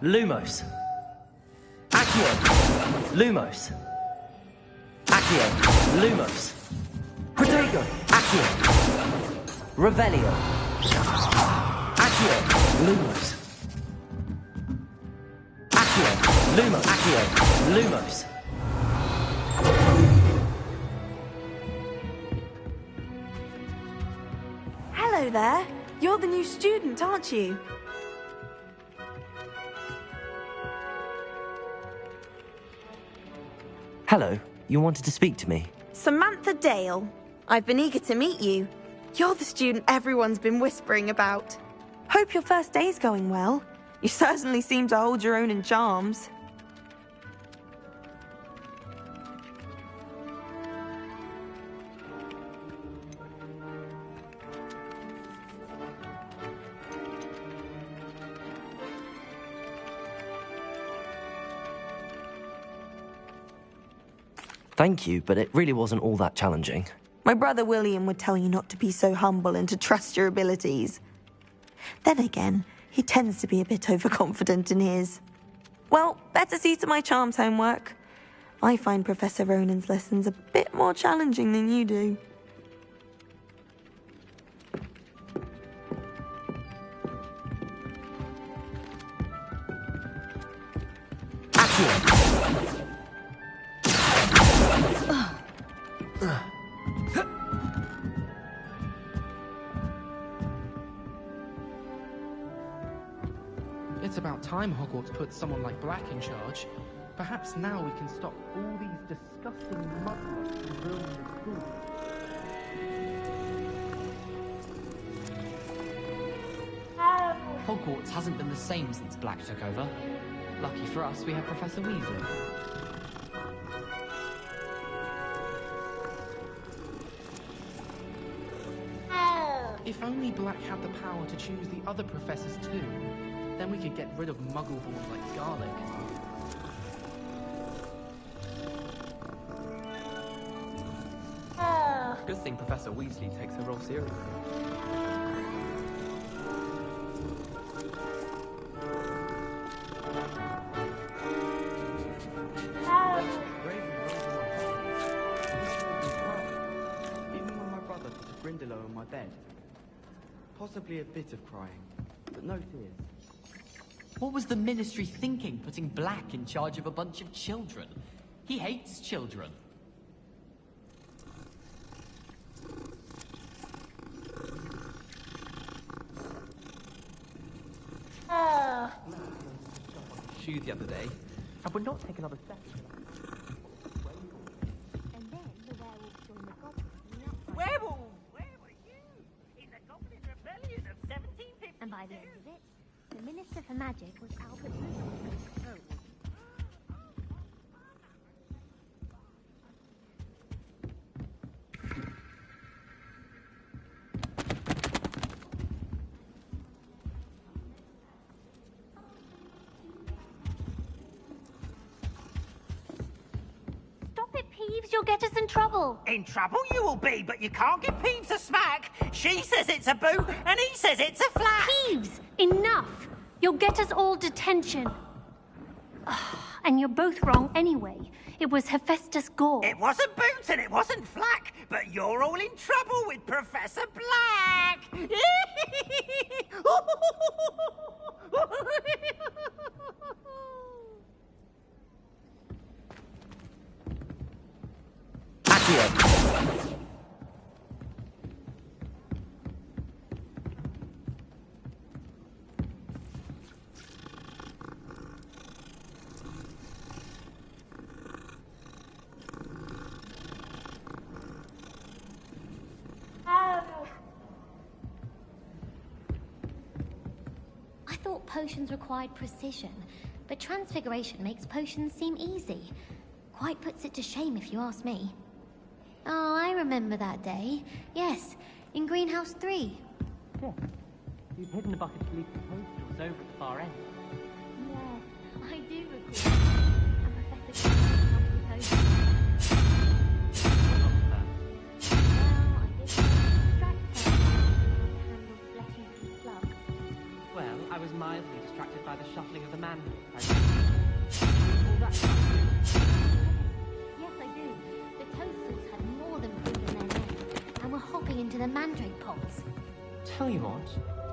Lumos. Accio. Lumos. Accio. Lumos. Protego. Accio. Revelio. Accio. Lumos. Accio. Lumos. Accio. Lumos. Hello there. You're the new student, aren't you? Hello. You wanted to speak to me? Samantha Dale. I've been eager to meet you. You're the student everyone's been whispering about. Hope your first day's going well. You certainly seem to hold your own in charms. Thank you, but it really wasn't all that challenging. My brother William would tell you not to be so humble and to trust your abilities. Then again, he tends to be a bit overconfident in his. Well, better see to my charms homework. I find Professor Ronan's lessons a bit more challenging than you do. It's about time Hogwarts put someone like Black in charge. Perhaps now we can stop all these disgusting mudbloods from ruining the school. Hogwarts hasn't been the same since Black took over. Lucky for us, we have Professor Weasley. If only Black had the power to choose the other professors too, then we could get rid of muggle-born like Garlic. Good thing Professor Weasley takes her role seriously. Even when my brother put a Grindylow on my bed. Possibly a bit of crying, but no tears. What was the Ministry thinking, putting Black in charge of a bunch of children? He hates children. Shoe the other day, and would not take another step. Werewolf! Where were you? In the Goblin Rebellion of 1752. And by the end of it, the Minister for Magic was Albert Rudolph. Stop it, Peeves. You'll get us in trouble. In trouble you will be, but you can't give Peeves a smack. She says it's a boot, and he says it's a flat. Peeves, enough. You'll get us all detention. And you're both wrong anyway. It was Hephaestus Gore. It wasn't Boot and it wasn't Flack, but you're all in trouble with Professor Black. potions required precision, but transfiguration makes potions seem easy. Quite puts it to shame if you ask me. Oh, I remember that day. Yes, in Greenhouse 3. Yeah. You've hidden a bucket of leafy toadstools over at the far end. Yes, I do recall. And Professor Green helped me Well, I was mildly distracted by the shuffling of the man. Yes, I do. The toasters had more than food in their name, and were hopping into the mandrake pots. Tell you what,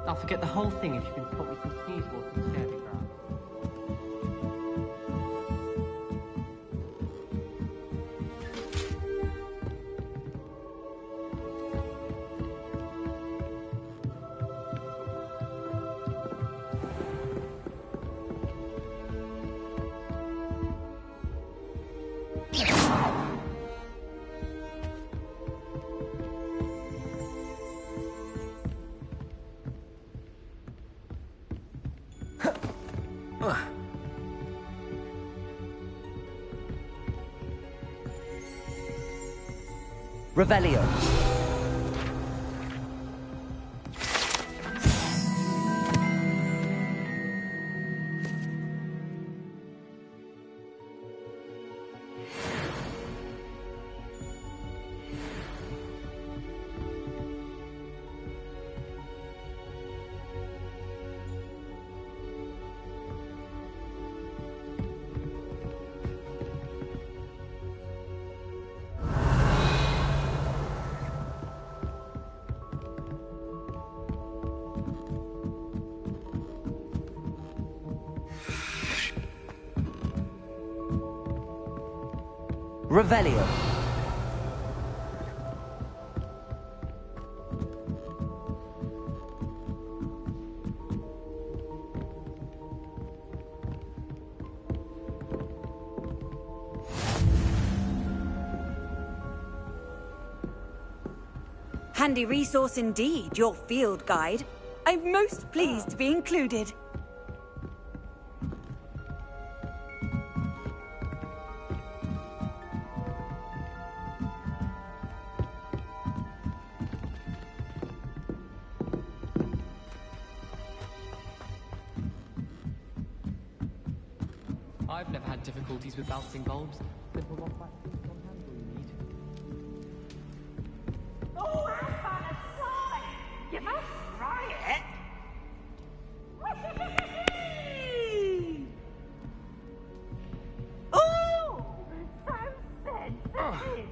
I'll forget the whole thing if you can spot me some sneeze water and scare me ground. Revelio. Revelio. Handy resource indeed, your field guide. I'm most pleased to be included. I've never had difficulties with bouncing bulbs. Simple one back on handle you need. Oh, have fun and try! You must try it! Oh, so sensitive!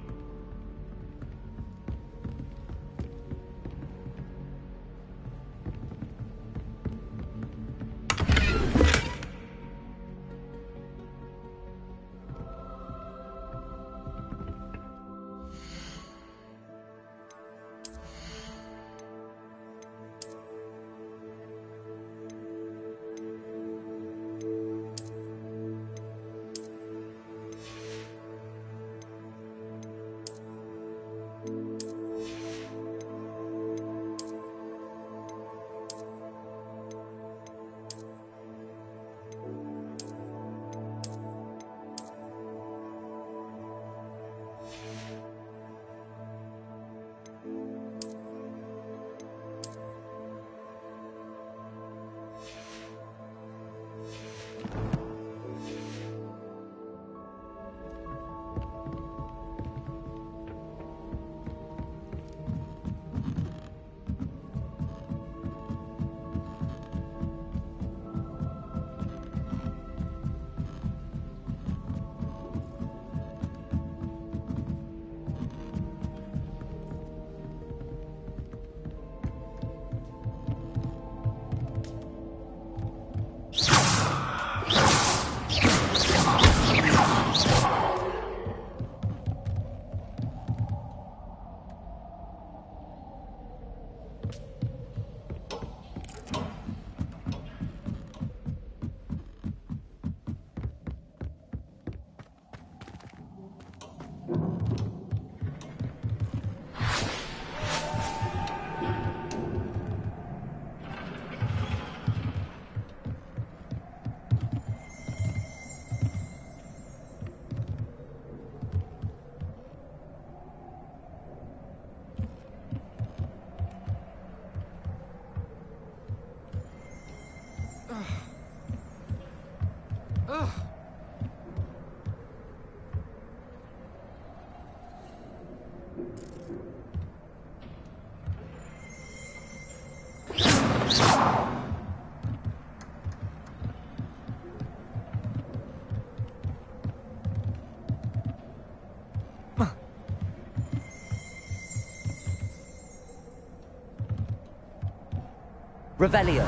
Revelio.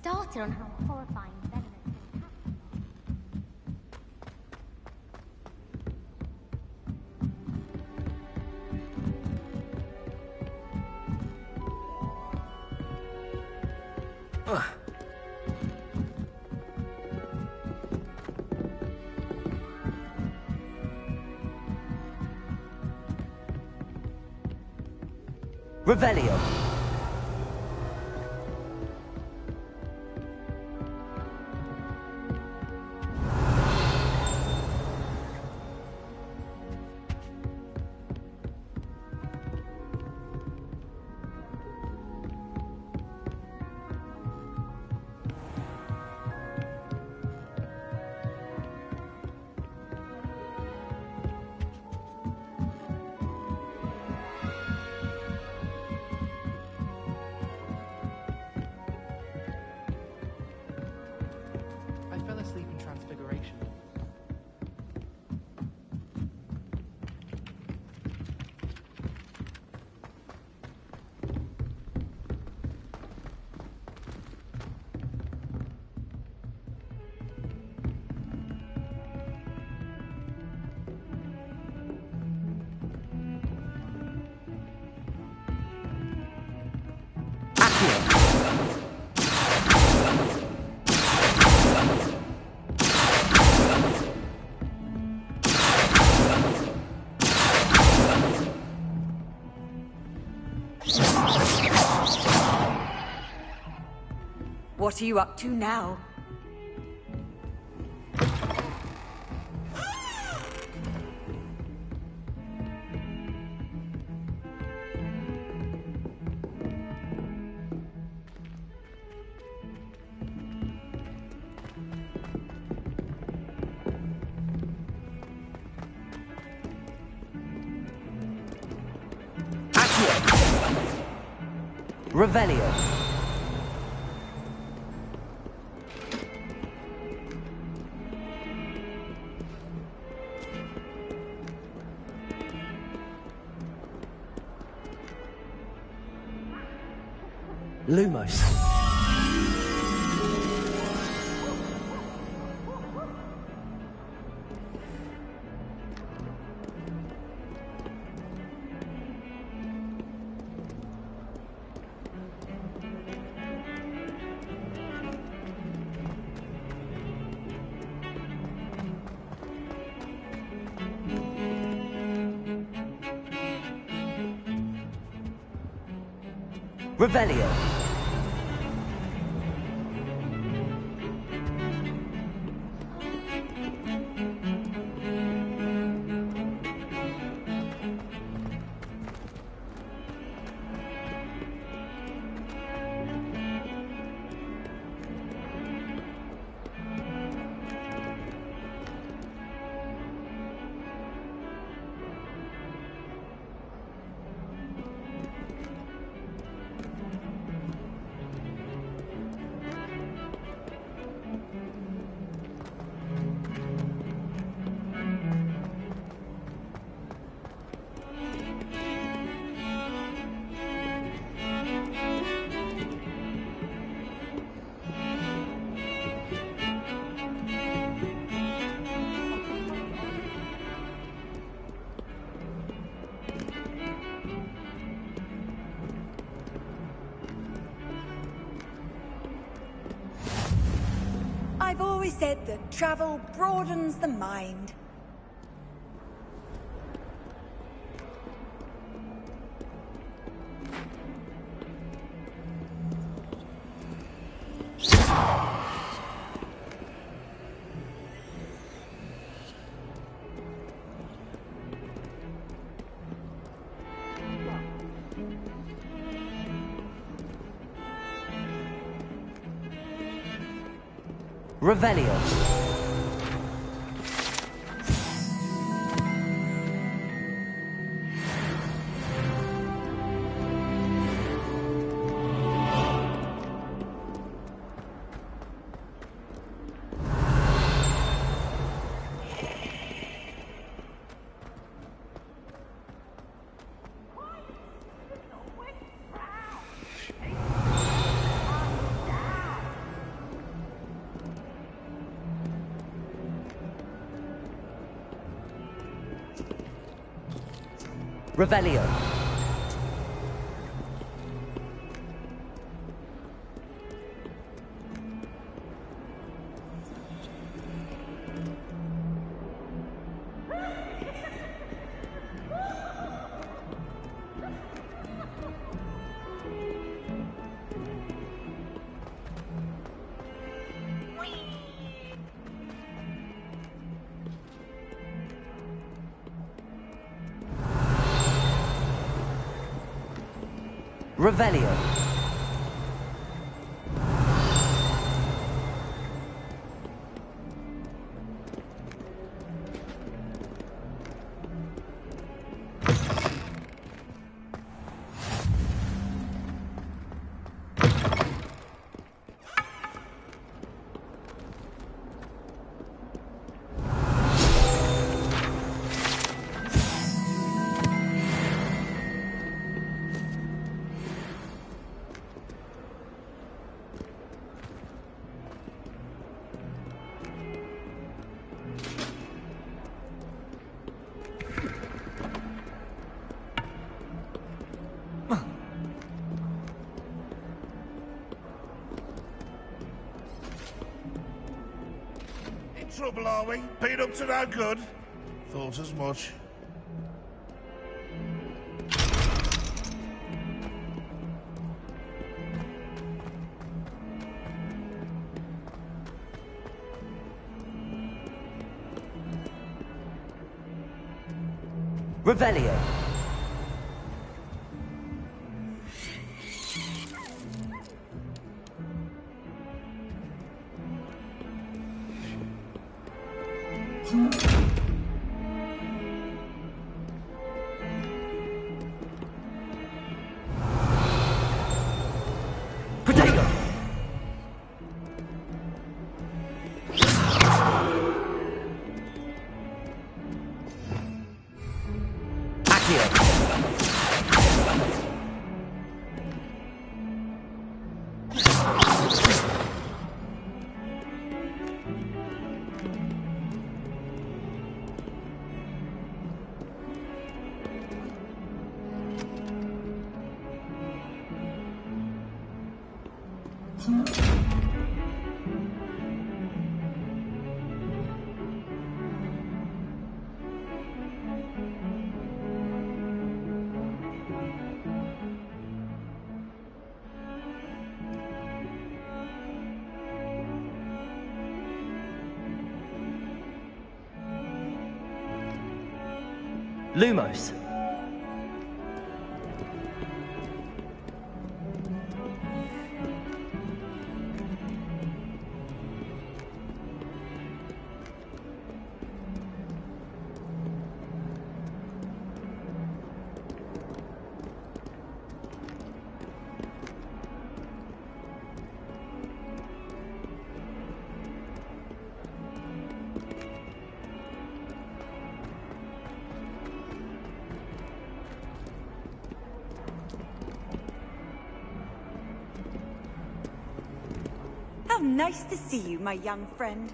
Started on how horrifying venomous things happen. Revelio. What are you up to now? Revelio. Lumos. Revelio. I've always said that travel broadens the mind. Revelio. Revelio. Revelio. trouble, are we? Been up to no good? Thought as much. Revelio. Lumos. How nice to see you, my young friend.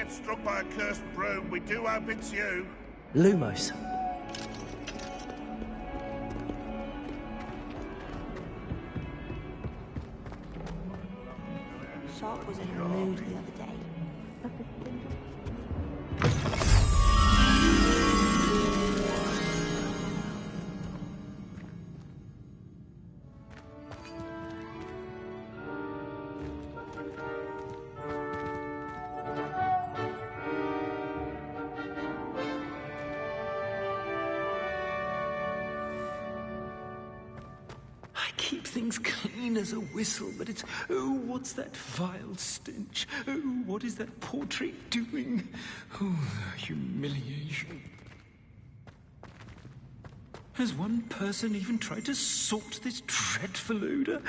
get struck by a cursed broom, we do hope it's you. Lumos. Shark was in a mood the other day. I keep things clean as a whistle, but it's... Oh, what's that vile stench? Oh, what is that portrait doing? Oh, the humiliation. Has one person even tried to sort this dreadful odor?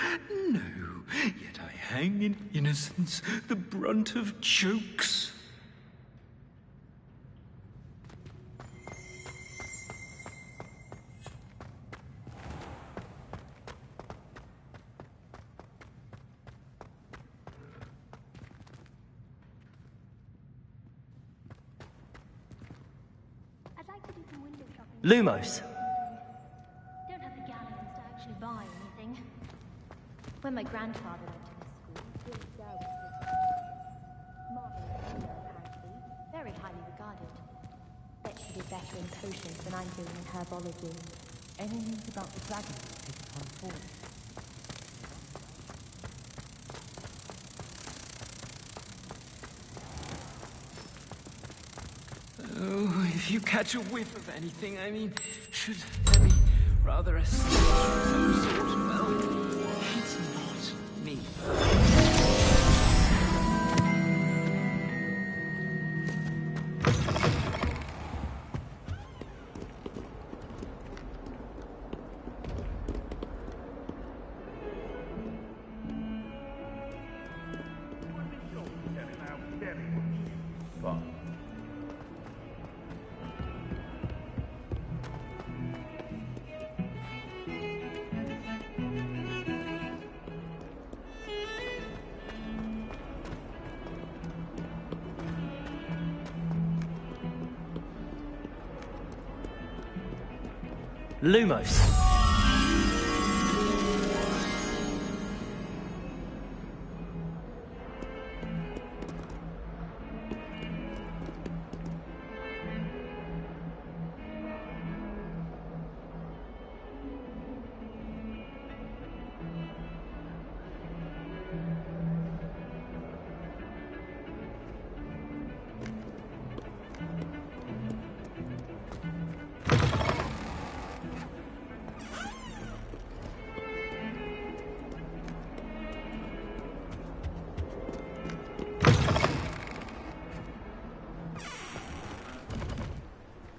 No, yet I hang in innocence, the brunt of jokes. Lumos. Don't have the galleons to actually buy anything. When my grandfather went to this school, Bill Darwin was apparently very highly regarded. Bet she did better in potions than I'm doing in herbology. Any news about the dragon that picked upon Ford? Oh, if you catch a whiff of anything, I mean, should there be rather a stench of some sort? Well, it's not me. Lumos.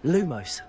Lumos.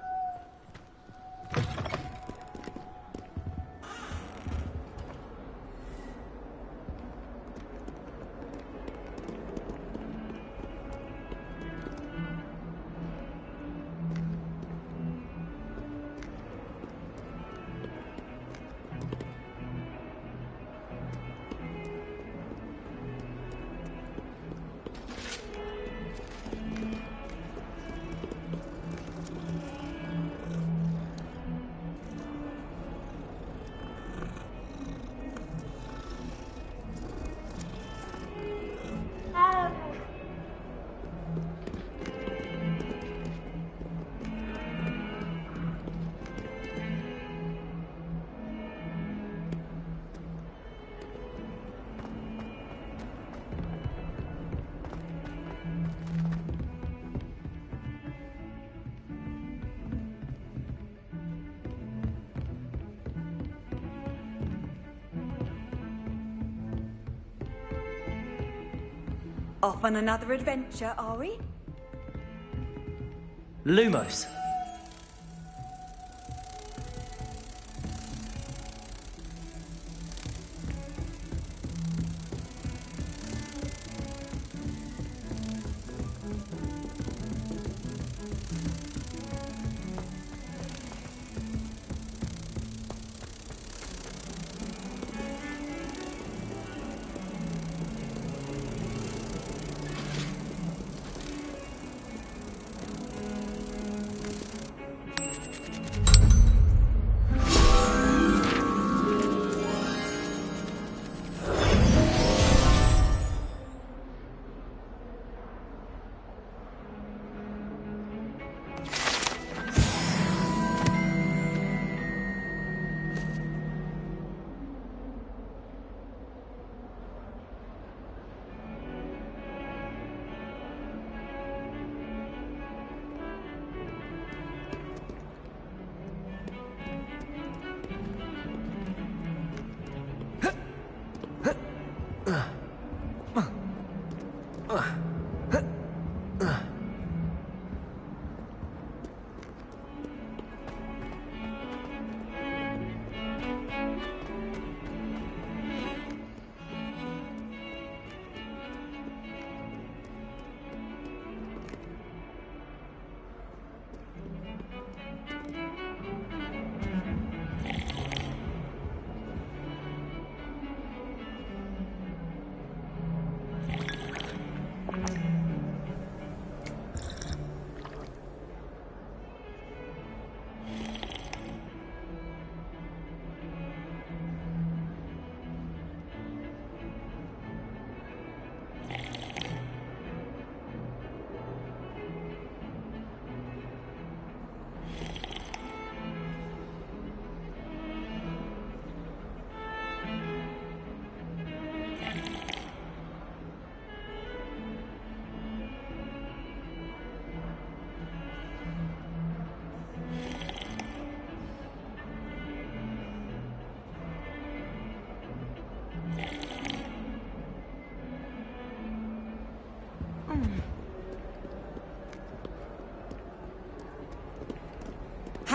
Off on another adventure, are we? Lumos.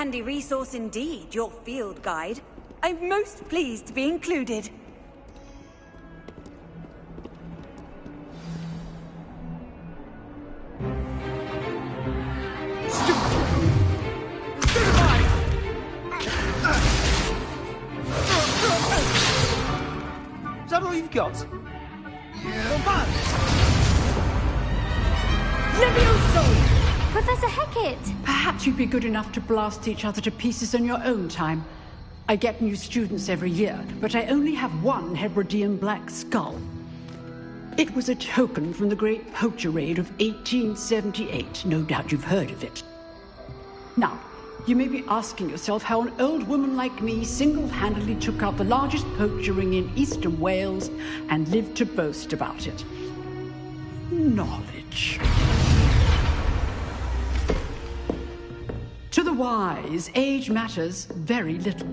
handy resource indeed, your field guide. I'm most pleased to be included. Is that all you've got? Levioso! Professor Hecat! Perhaps you'd be good enough to blast each other to pieces in your own time. I get new students every year, but I only have one Hebridean black skull. It was a token from the Great Poacher Raid of 1878. No doubt you've heard of it. Now, you may be asking yourself how an old woman like me single-handedly took out the largest poacher ring in eastern Wales and lived to boast about it. Knowledge. To the wise, age matters very little.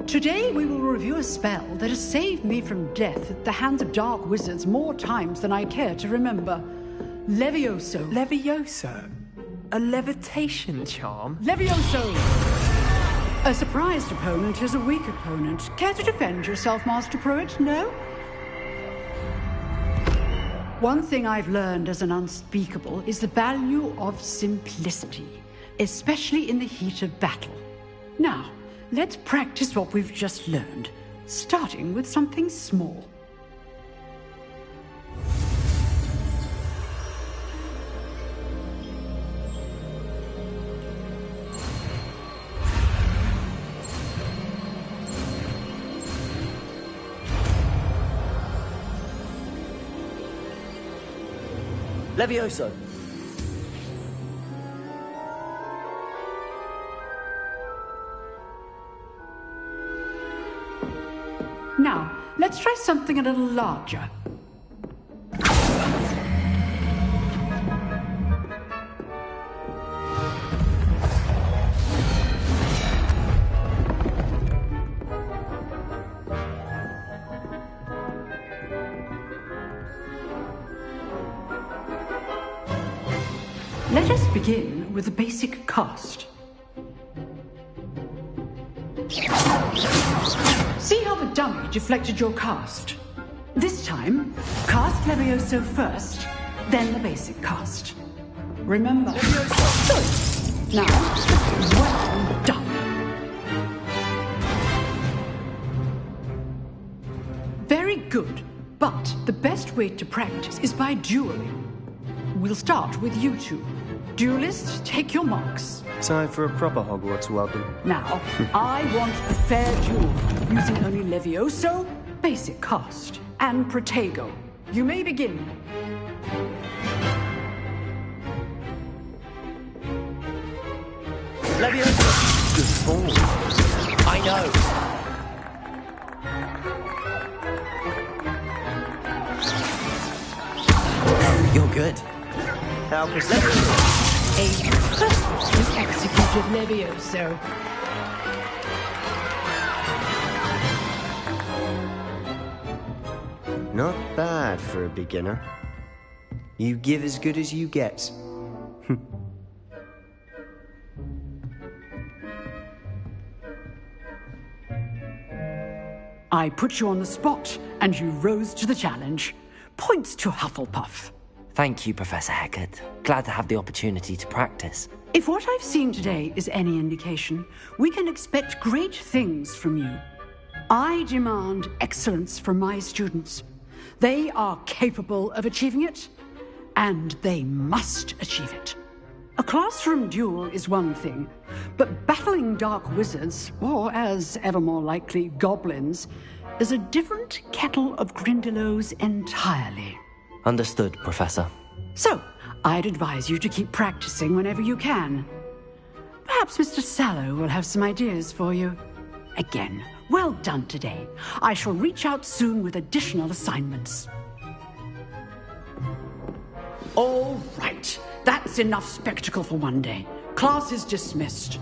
Today we will review a spell that has saved me from death at the hands of dark wizards more times than I care to remember. Levioso. Levioso? A levitation charm? Levioso! A surprised opponent is a weak opponent. Care to defend yourself, Master Pruitt? No? One thing I've learned as an unspeakable is the value of simplicity, especially in the heat of battle. Now, let's practice what we've just learned, starting with something small. Levioso! Now, let's try something a little larger. Let us begin with the basic cast. See how the dummy deflected your cast? This time, cast Levioso first, then the basic cast. Remember. Good. Now, well done. Very good, but the best way to practice is by dueling. We'll start with you two. Duelists, take your marks. Time for a proper Hogwarts welcome. Now, I want a fair duel, using only Levioso, basic cast, and Protego. You may begin. Levioso! Good ball. I know. You're good. How precise. A perfectly executed Levioso. Not bad for a beginner. You give as good as you get. I put you on the spot, and you rose to the challenge. Points to Hufflepuff. Thank you, Professor Hecat. Glad to have the opportunity to practice. If what I've seen today is any indication, we can expect great things from you. I demand excellence from my students. They are capable of achieving it, and they must achieve it. A classroom duel is one thing, but battling dark wizards, or as ever more likely, goblins, is a different kettle of Grindylows entirely. Understood, Professor. So, I'd advise you to keep practicing whenever you can. Perhaps Mr. Sallow will have some ideas for you. Again, well done today. I shall reach out soon with additional assignments. All right, that's enough spectacle for one day. Class is dismissed.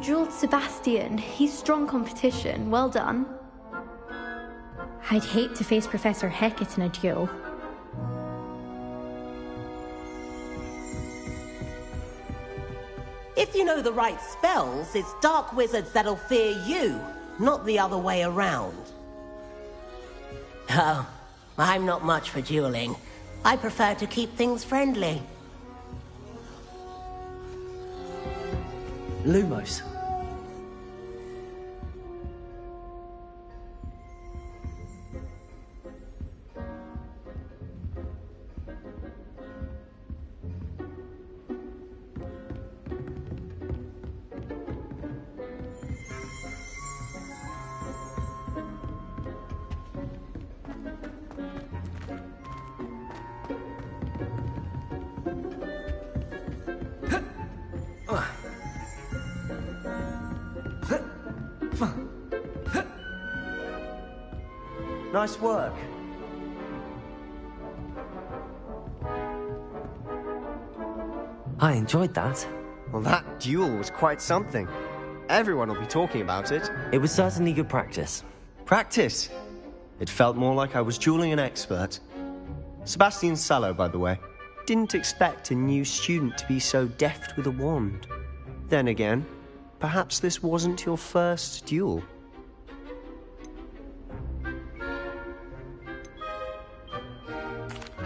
jeweled Sebastian. He's strong competition. Well done. I'd hate to face Professor Hecat in a duel. If you know the right spells, it's dark wizards that'll fear you, not the other way around. Oh, I'm not much for dueling. I prefer to keep things friendly. Lumos. Nice work. I enjoyed that. Well, that duel was quite something. Everyone will be talking about it. It was certainly good practice. Practice? It felt more like I was dueling an expert. Sebastian Sallow, by the way. Didn't expect a new student to be so deft with a wand. Then again, perhaps this wasn't your first duel.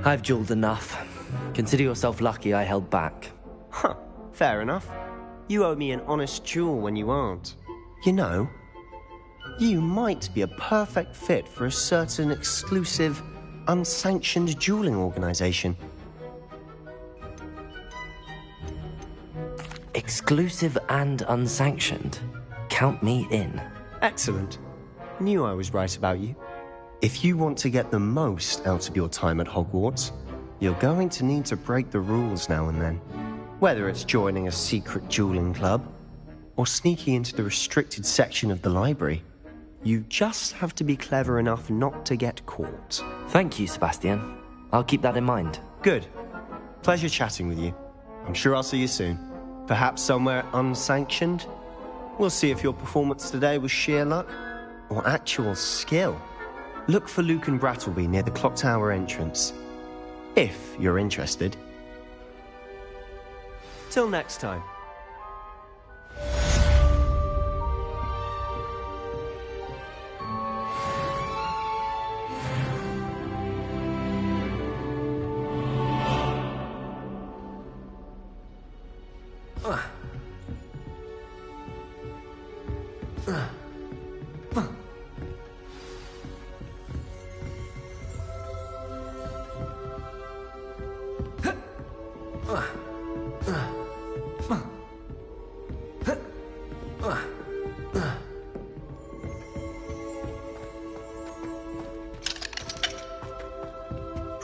I've dueled enough. Consider yourself lucky I held back. Huh, fair enough. You owe me an honest duel when you aren't. You know, you might be a perfect fit for a certain exclusive, unsanctioned dueling organization. Exclusive and unsanctioned. Count me in. Excellent. Knew I was right about you. If you want to get the most out of your time at Hogwarts, you're going to need to break the rules now and then. Whether it's joining a secret dueling club, or sneaking into the restricted section of the library, you just have to be clever enough not to get caught. Thank you, Sebastian. I'll keep that in mind. Good. Pleasure chatting with you. I'm sure I'll see you soon. Perhaps somewhere unsanctioned? We'll see if your performance today was sheer luck, or actual skill. Look for Luke and Brattleby near the clock tower entrance. If you're interested. Till next time.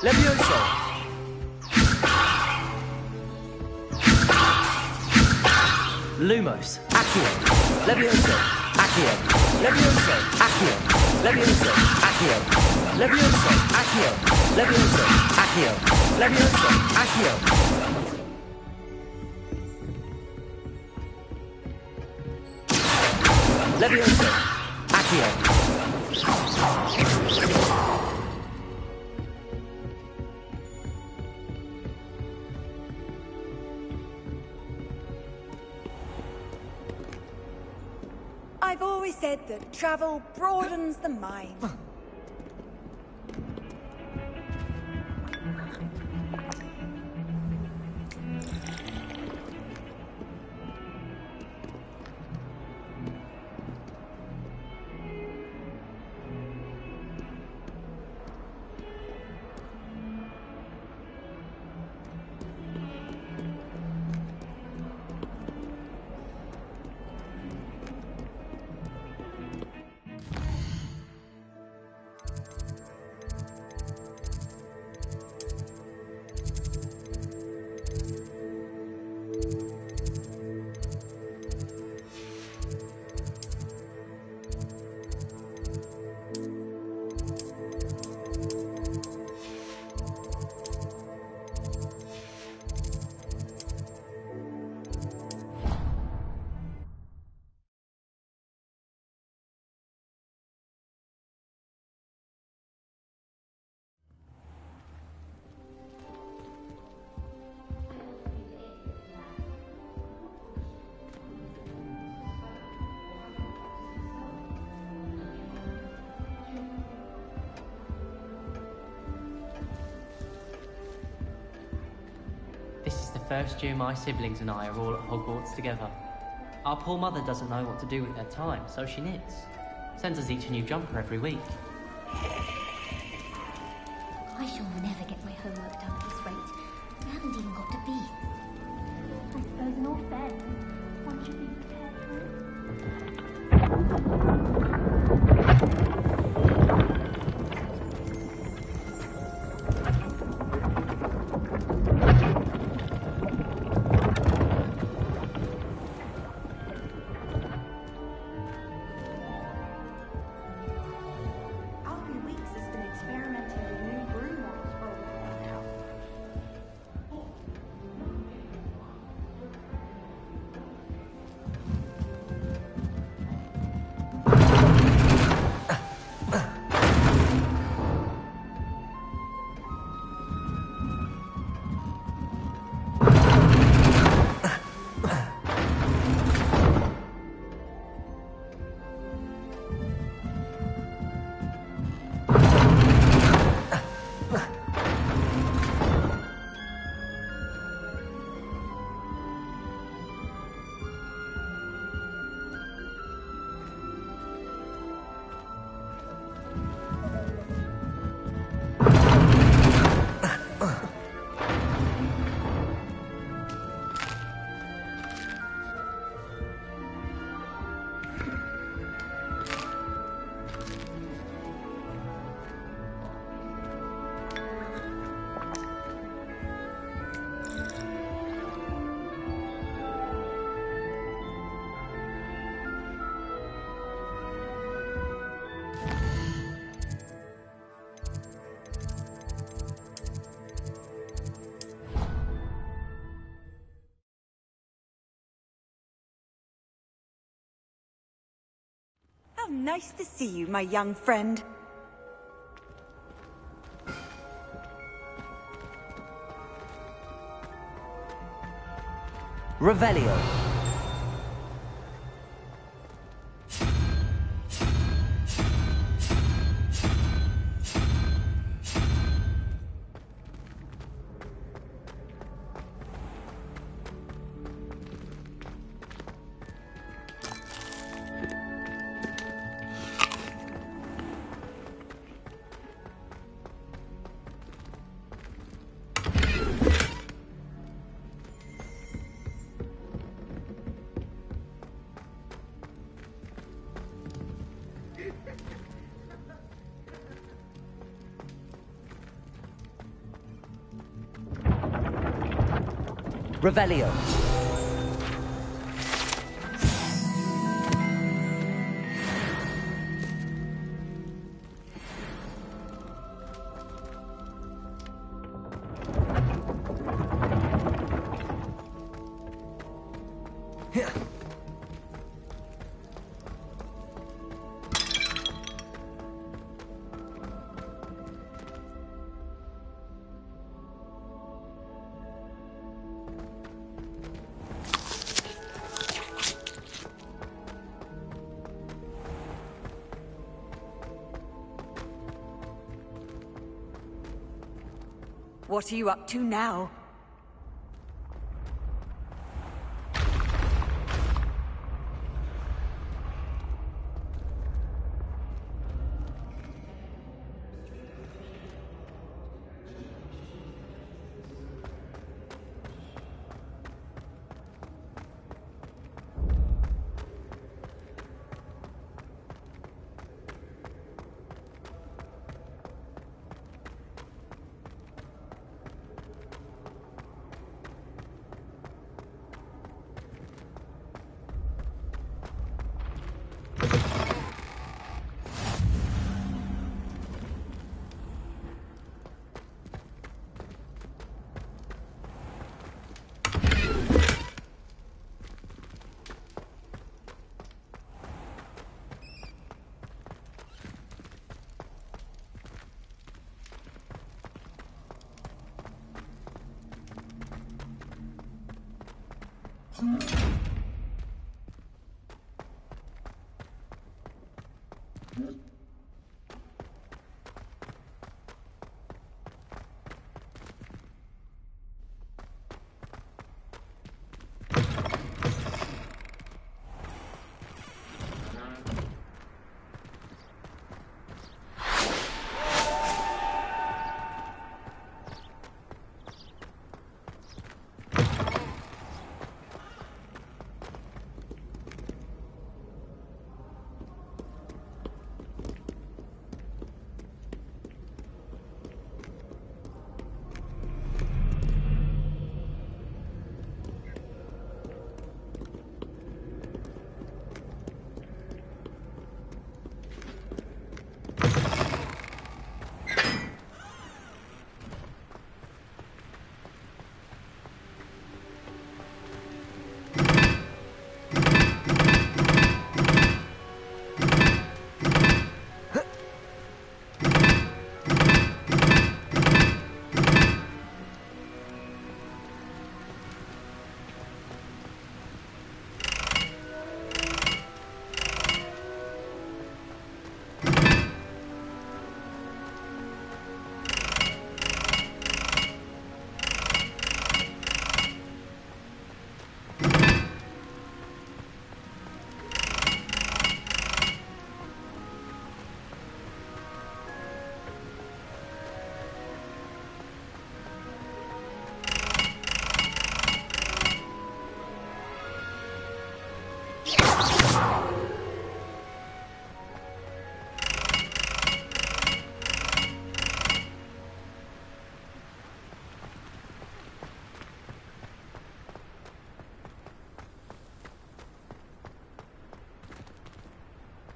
Levioso! Lumos! Accio! Levioso! Accio! Levioso! Accio! Levioso! Accio! Levioso! Accio! Levioso! Accio! Levioso! Accio! Levioso! Accio! I've always said that travel broadens the mind. first year my siblings and I are all at Hogwarts together. Our poor mother doesn't know what to do with her time, so she knits. Sends us each a new jumper every week. I shall never get my homework done at this rate. I haven't even got to beats. I suppose in all fairness, one should be prepared for it. Alfie Weeks has been experimenting with new broom models for a while now. How nice to see you, my young friend. Revelio. Revelio. What are you up to now?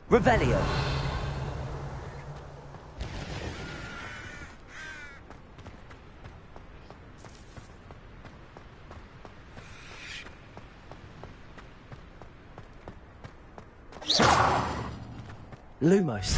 Revelio. Lumos.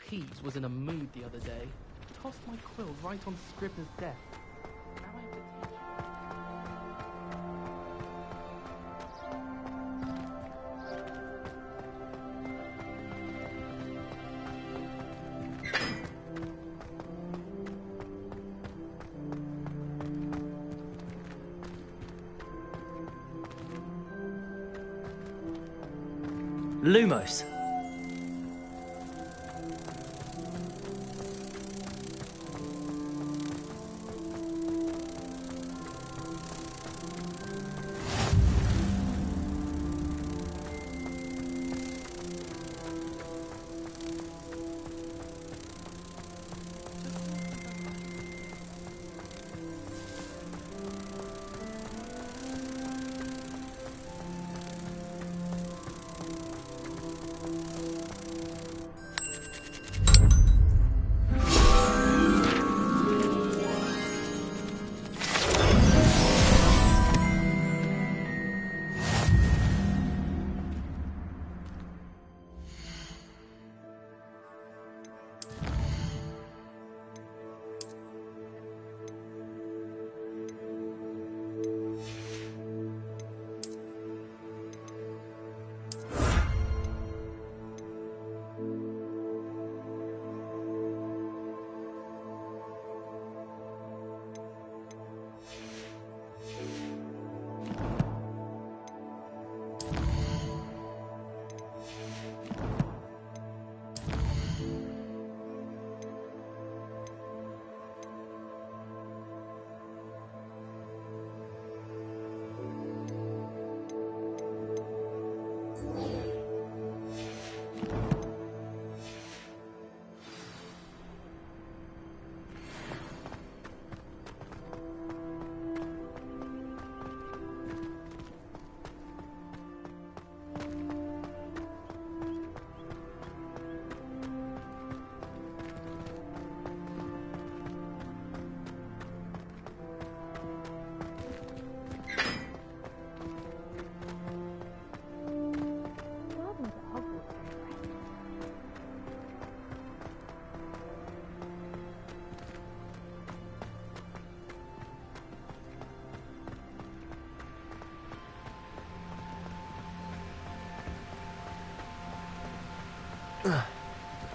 Peeves was in a mood the other day. Tossed my quill right on Scribner's desk. Now I have to teach. Lumos.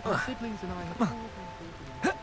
My siblings and I have all been thinking.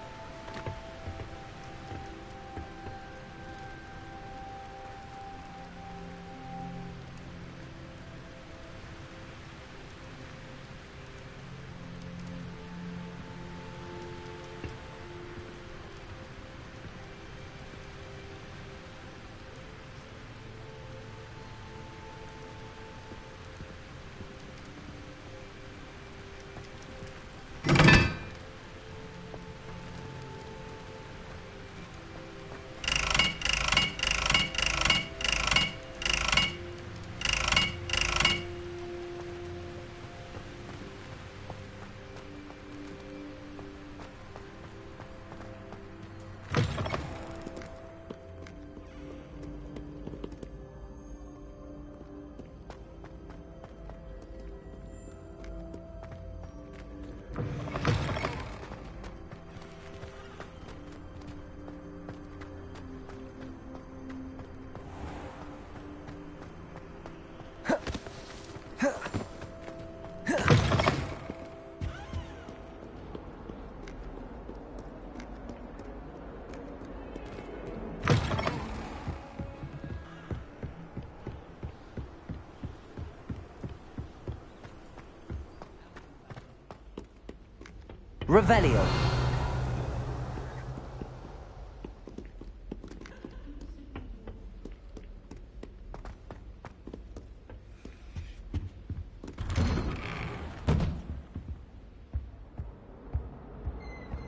Revelio.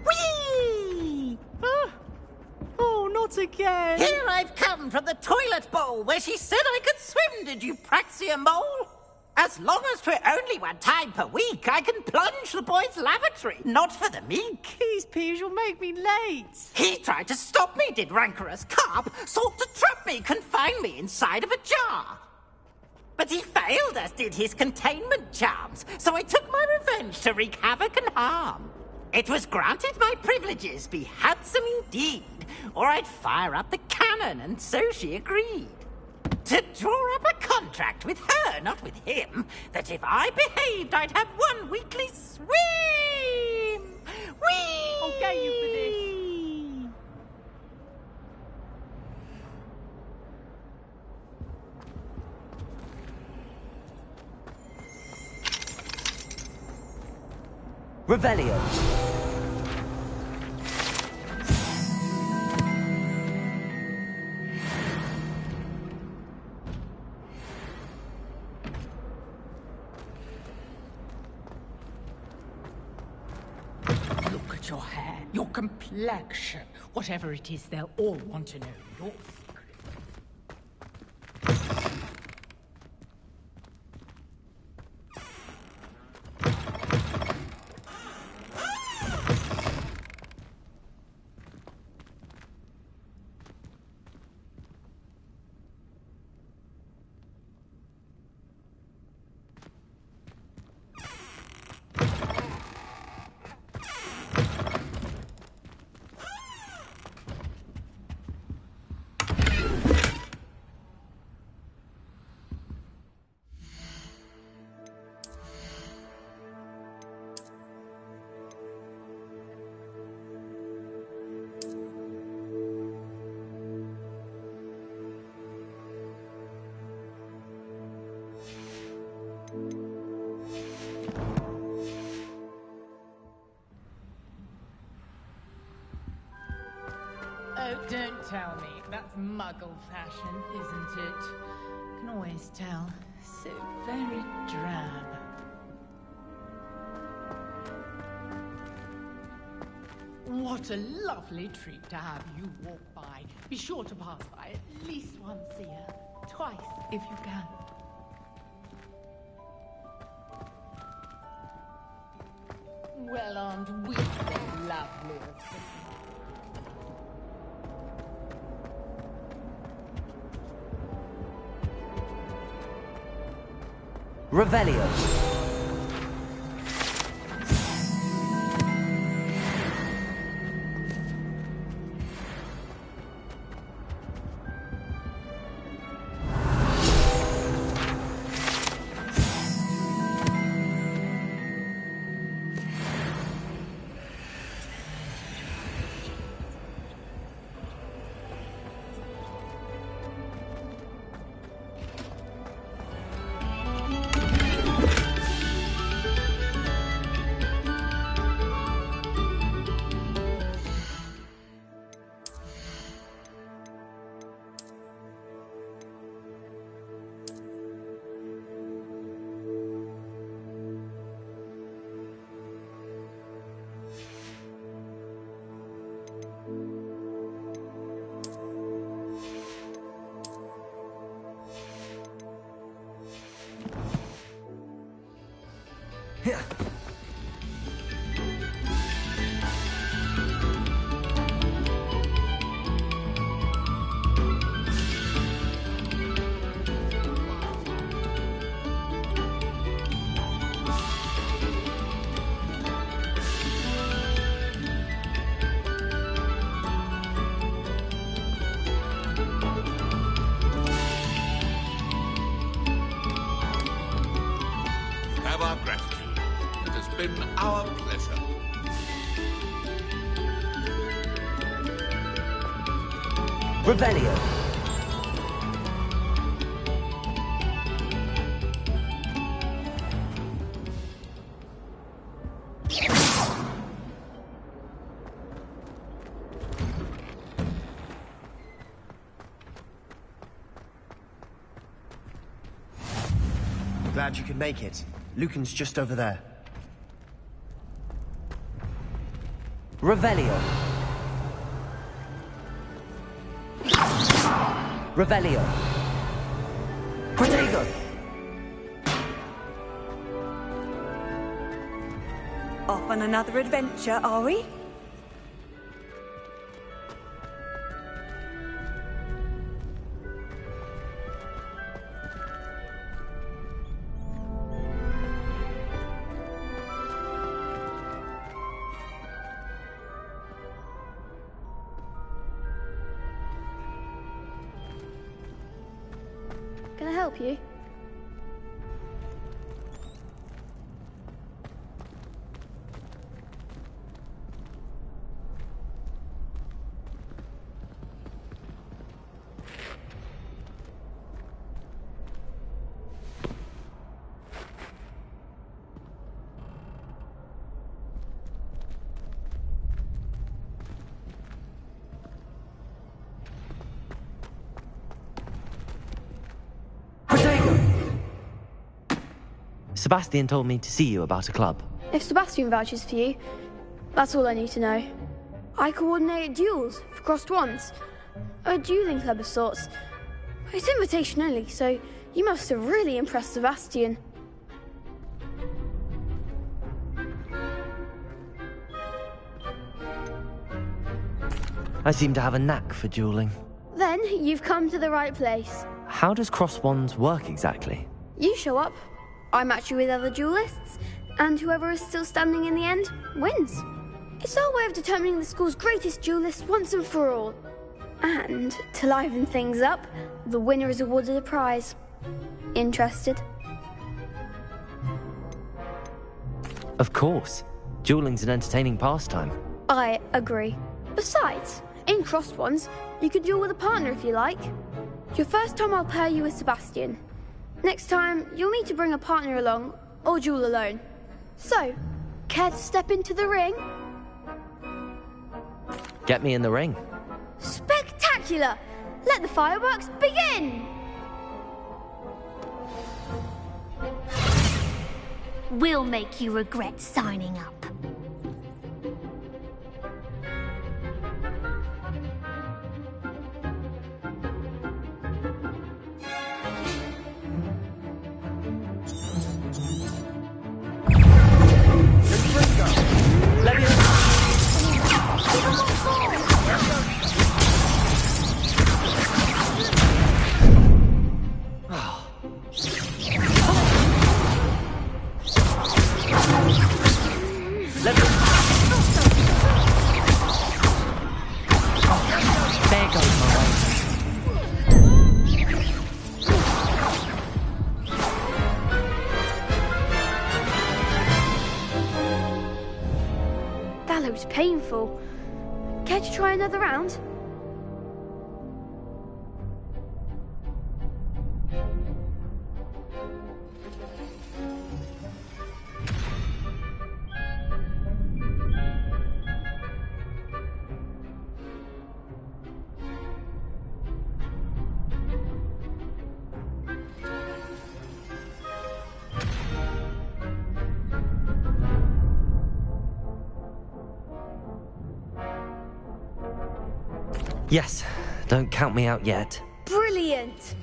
Whee! Oh, not again! Here I've come from the toilet bowl where she said I could swim, did you praxia mole? As long as 'twere only one time per week, I can plunge the boy's lavatory, not for the meek. These peas will make me late. He tried to stop me, did rancorous carp, sought to trap me, confine me inside of a jar. But he failed, as did his containment charms, so I took my revenge to wreak havoc and harm. It was granted my privileges be handsome indeed, or I'd fire up the cannon, and so she agreed. To draw up a contract with her, not with him, that if I behaved, I'd have one weekly swim! Whee! I'll get you for this. Revelio. Look at your hair, your complexion. Whatever it is, they'll all want to know your Oh, don't tell me. That's muggle fashion, isn't it? Can always tell. So very drab. What a lovely treat to have you walk by. Be sure to pass by at least once a year. Twice, if you can. Well, aren't we the loveliest? Revelio. Have our gratitude. It has been our pleasure. Revelio. Glad you could make it. Lucan's just over there. Revelio. Revelio. Protego. Off on another adventure, are we? Can I help you? Sebastian told me to see you about a club. If Sebastian vouches for you, that's all I need to know. I coordinate duels for crossed wands. A dueling club of sorts. It's invitation only, so you must have really impressed Sebastian. I seem to have a knack for dueling. Then you've come to the right place. How does cross wands work exactly? You show up, I match you with other duelists, and whoever is still standing in the end wins. It's our way of determining the school's greatest duelist once and for all. And to liven things up, the winner is awarded a prize. Interested? Of course. Dueling's an entertaining pastime. I agree. Besides, in crossed ones, you could duel with a partner if you like. Your first time I'll pair you with Sebastian. Next time, you'll need to bring a partner along, or duel alone. So, care to step into the ring? Get me in the ring. Spectacular! Let the fireworks begin! We'll make you regret signing up. That looks painful. Care to try another round? Yes, don't count me out yet. Brilliant!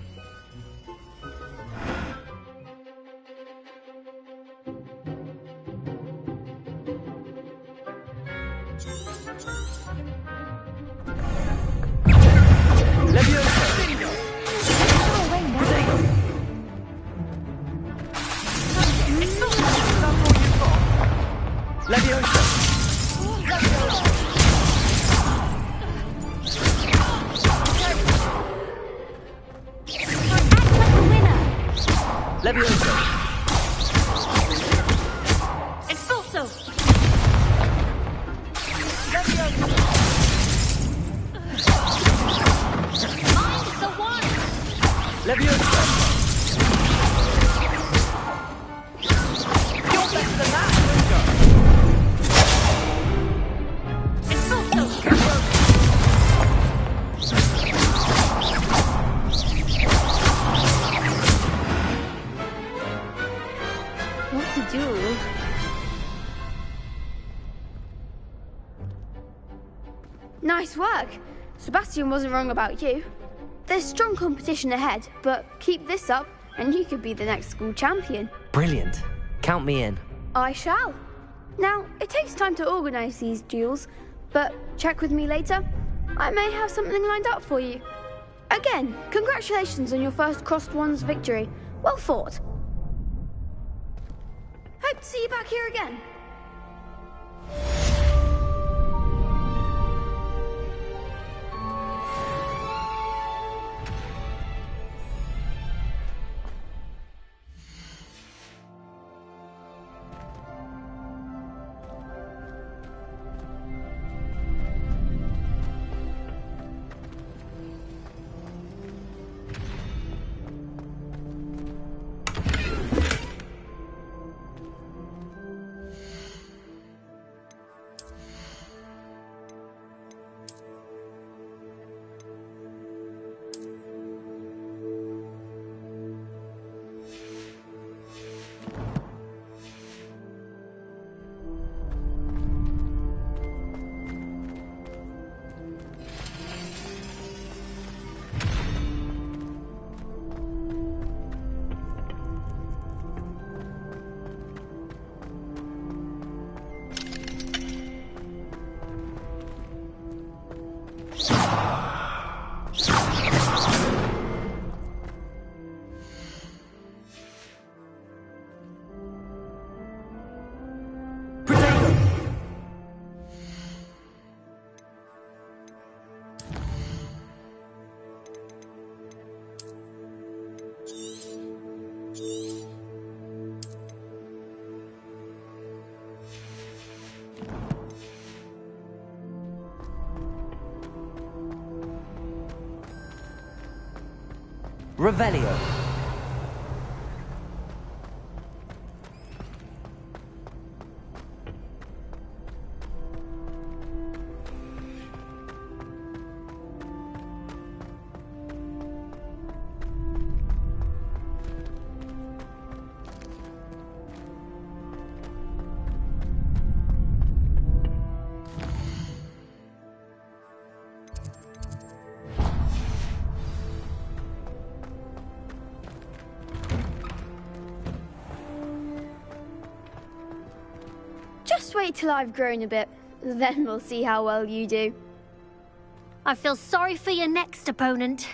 duel. Nice work. Sebastian wasn't wrong about you. There's strong competition ahead, but keep this up and you could be the next school champion. Brilliant. Count me in. I shall. Now, it takes time to organise these duels, but check with me later. I may have something lined up for you. Again, congratulations on your first Crossed Wands victory. Well fought. Hope to see you back here again. Revelio. Just wait till I've grown a bit, then we'll see how well you do. I feel sorry for your next opponent.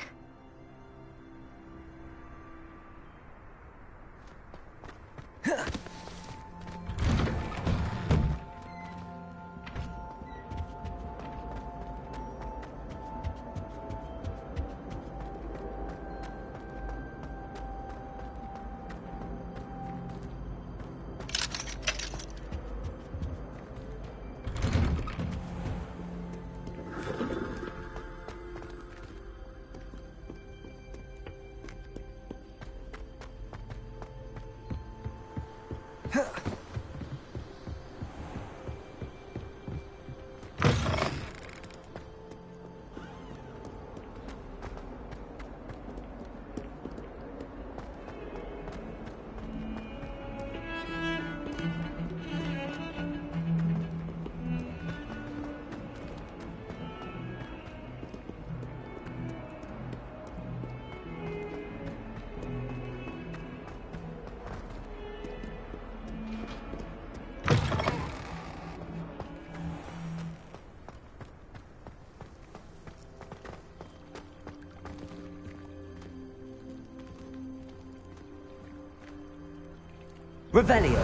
Revelio.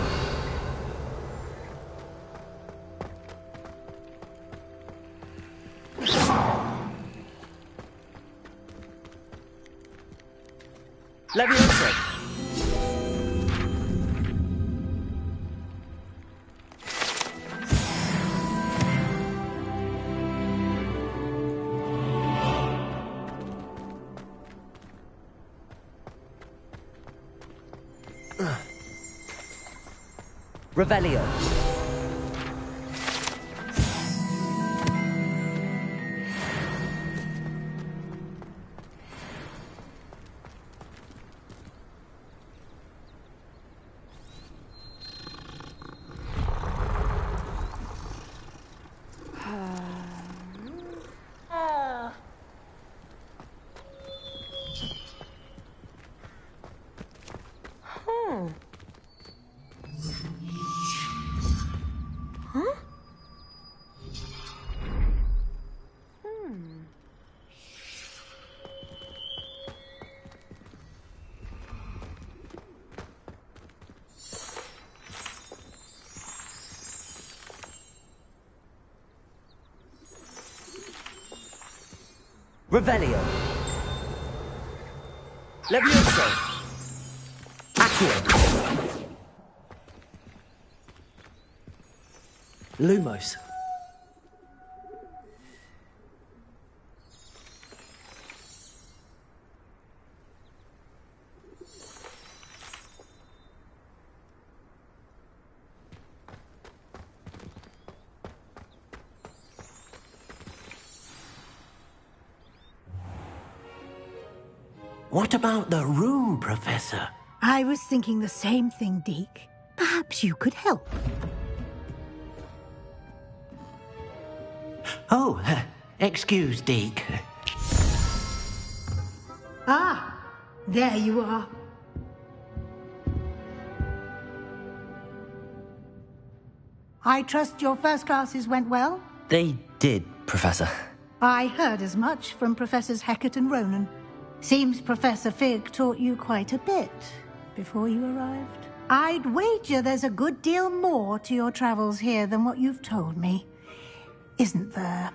Leviosa. Revelio. Revelio. Levioso. Accio. Lumos. What about the room, Professor? I was thinking the same thing, Deke. Perhaps you could help. Oh, excuse, Deke. Ah, there you are. I trust your first classes went well? They did, Professor. I heard as much from Professors Hecat and Ronan. Seems Professor Fig taught you quite a bit before you arrived. I'd wager there's a good deal more to your travels here than what you've told me, isn't there?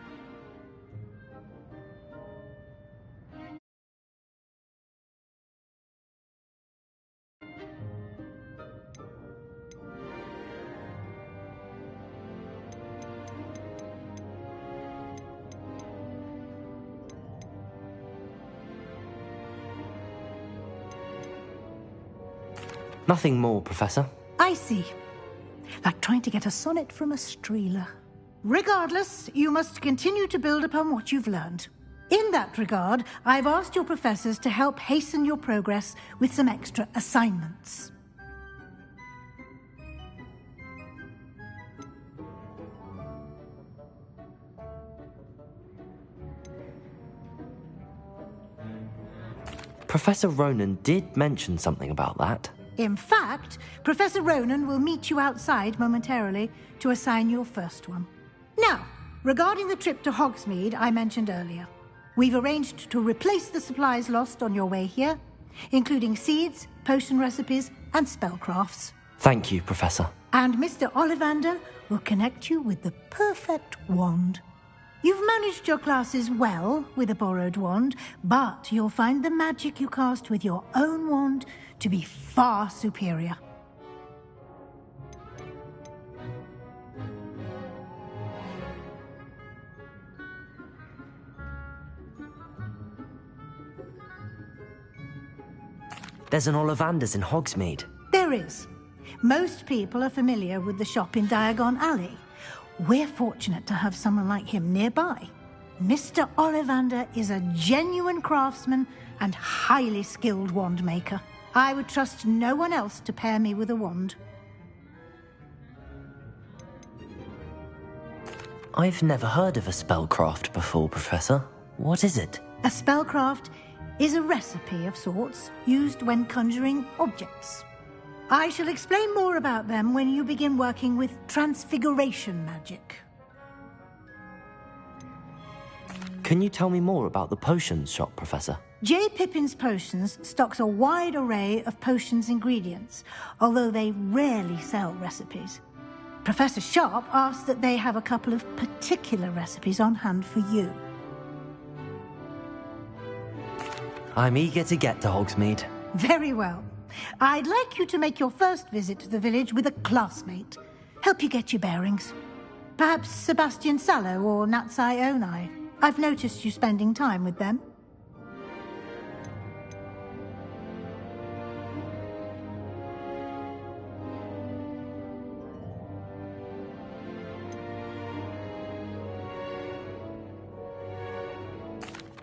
Nothing more, Professor. I see. Like trying to get a sonnet from a streeler. Regardless, you must continue to build upon what you've learned. In that regard, I've asked your professors to help hasten your progress with some extra assignments. Professor Ronan did mention something about that. In fact, Professor Ronan will meet you outside momentarily to assign your first one. Now, regarding the trip to Hogsmeade I mentioned earlier, we've arranged to replace the supplies lost on your way here, including seeds, potion recipes, and spellcrafts. Thank you, Professor. And Mr. Ollivander will connect you with the perfect wand. You've managed your classes well with a borrowed wand, but you'll find the magic you cast with your own wand to be far superior. There's an Ollivander's in Hogsmeade. There is. Most people are familiar with the shop in Diagon Alley. We're fortunate to have someone like him nearby. Mr. Ollivander is a genuine craftsman and highly skilled wand maker. I would trust no one else to pair me with a wand. I've never heard of a spellcraft before, Professor. What is it? A spellcraft is a recipe of sorts used when conjuring objects. I shall explain more about them when you begin working with transfiguration magic. Can you tell me more about the potions shop, Professor? J. Pippin's Potions stocks a wide array of potions ingredients, although they rarely sell recipes. Professor Sharp asked that they have a couple of particular recipes on hand for you. I'm eager to get to Hogsmeade. Very well. I'd like you to make your first visit to the village with a classmate. Help you get your bearings. Perhaps Sebastian Sallow or Natsai Onai. I've noticed you spending time with them.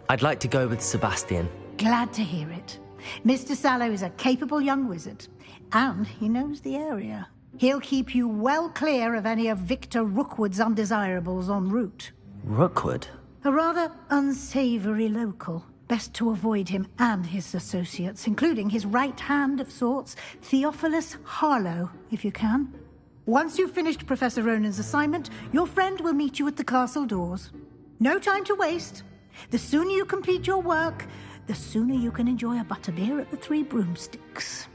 I'd like to go with Sebastian. Glad to hear it. Mr. Sallow is a capable young wizard, and he knows the area. He'll keep you well clear of any of Victor Rookwood's undesirables en route. Rookwood? A rather unsavory local. Best to avoid him and his associates, including his right hand of sorts, Theophilus Harlow, if you can. Once you've finished Professor Ronan's assignment, your friend will meet you at the castle doors. No time to waste. The sooner you complete your work, the sooner you can enjoy a butterbeer at the Three Broomsticks.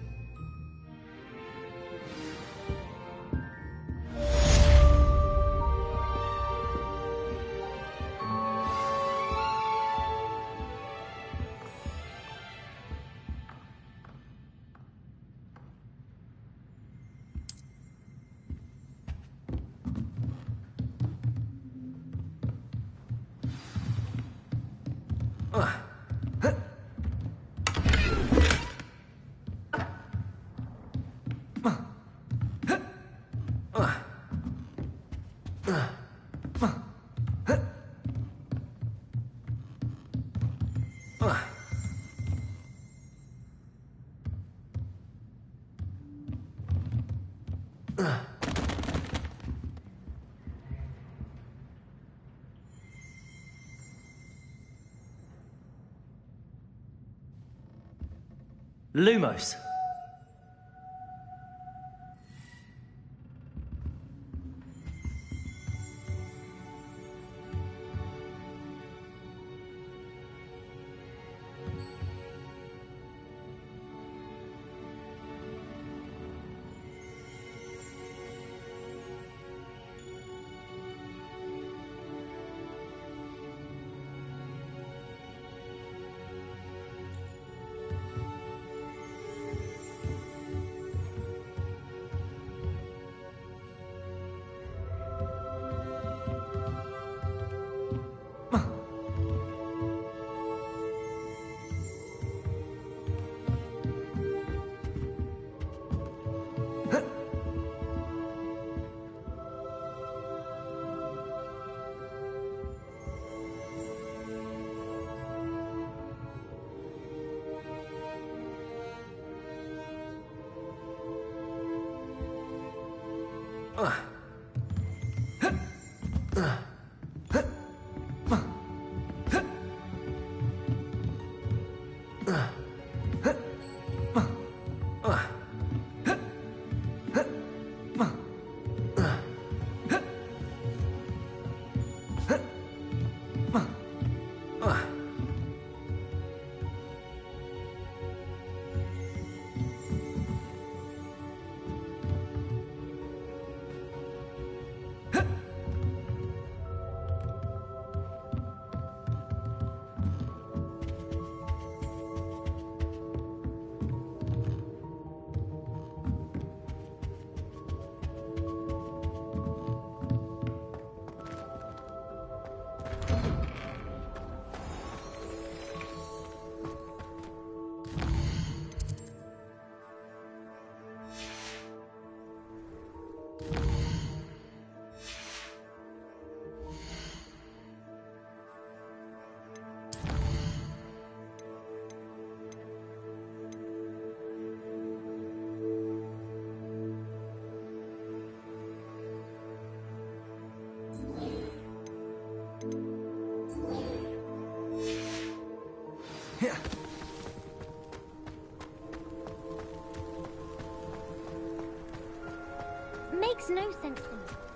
Lumos. Makes no sense to me.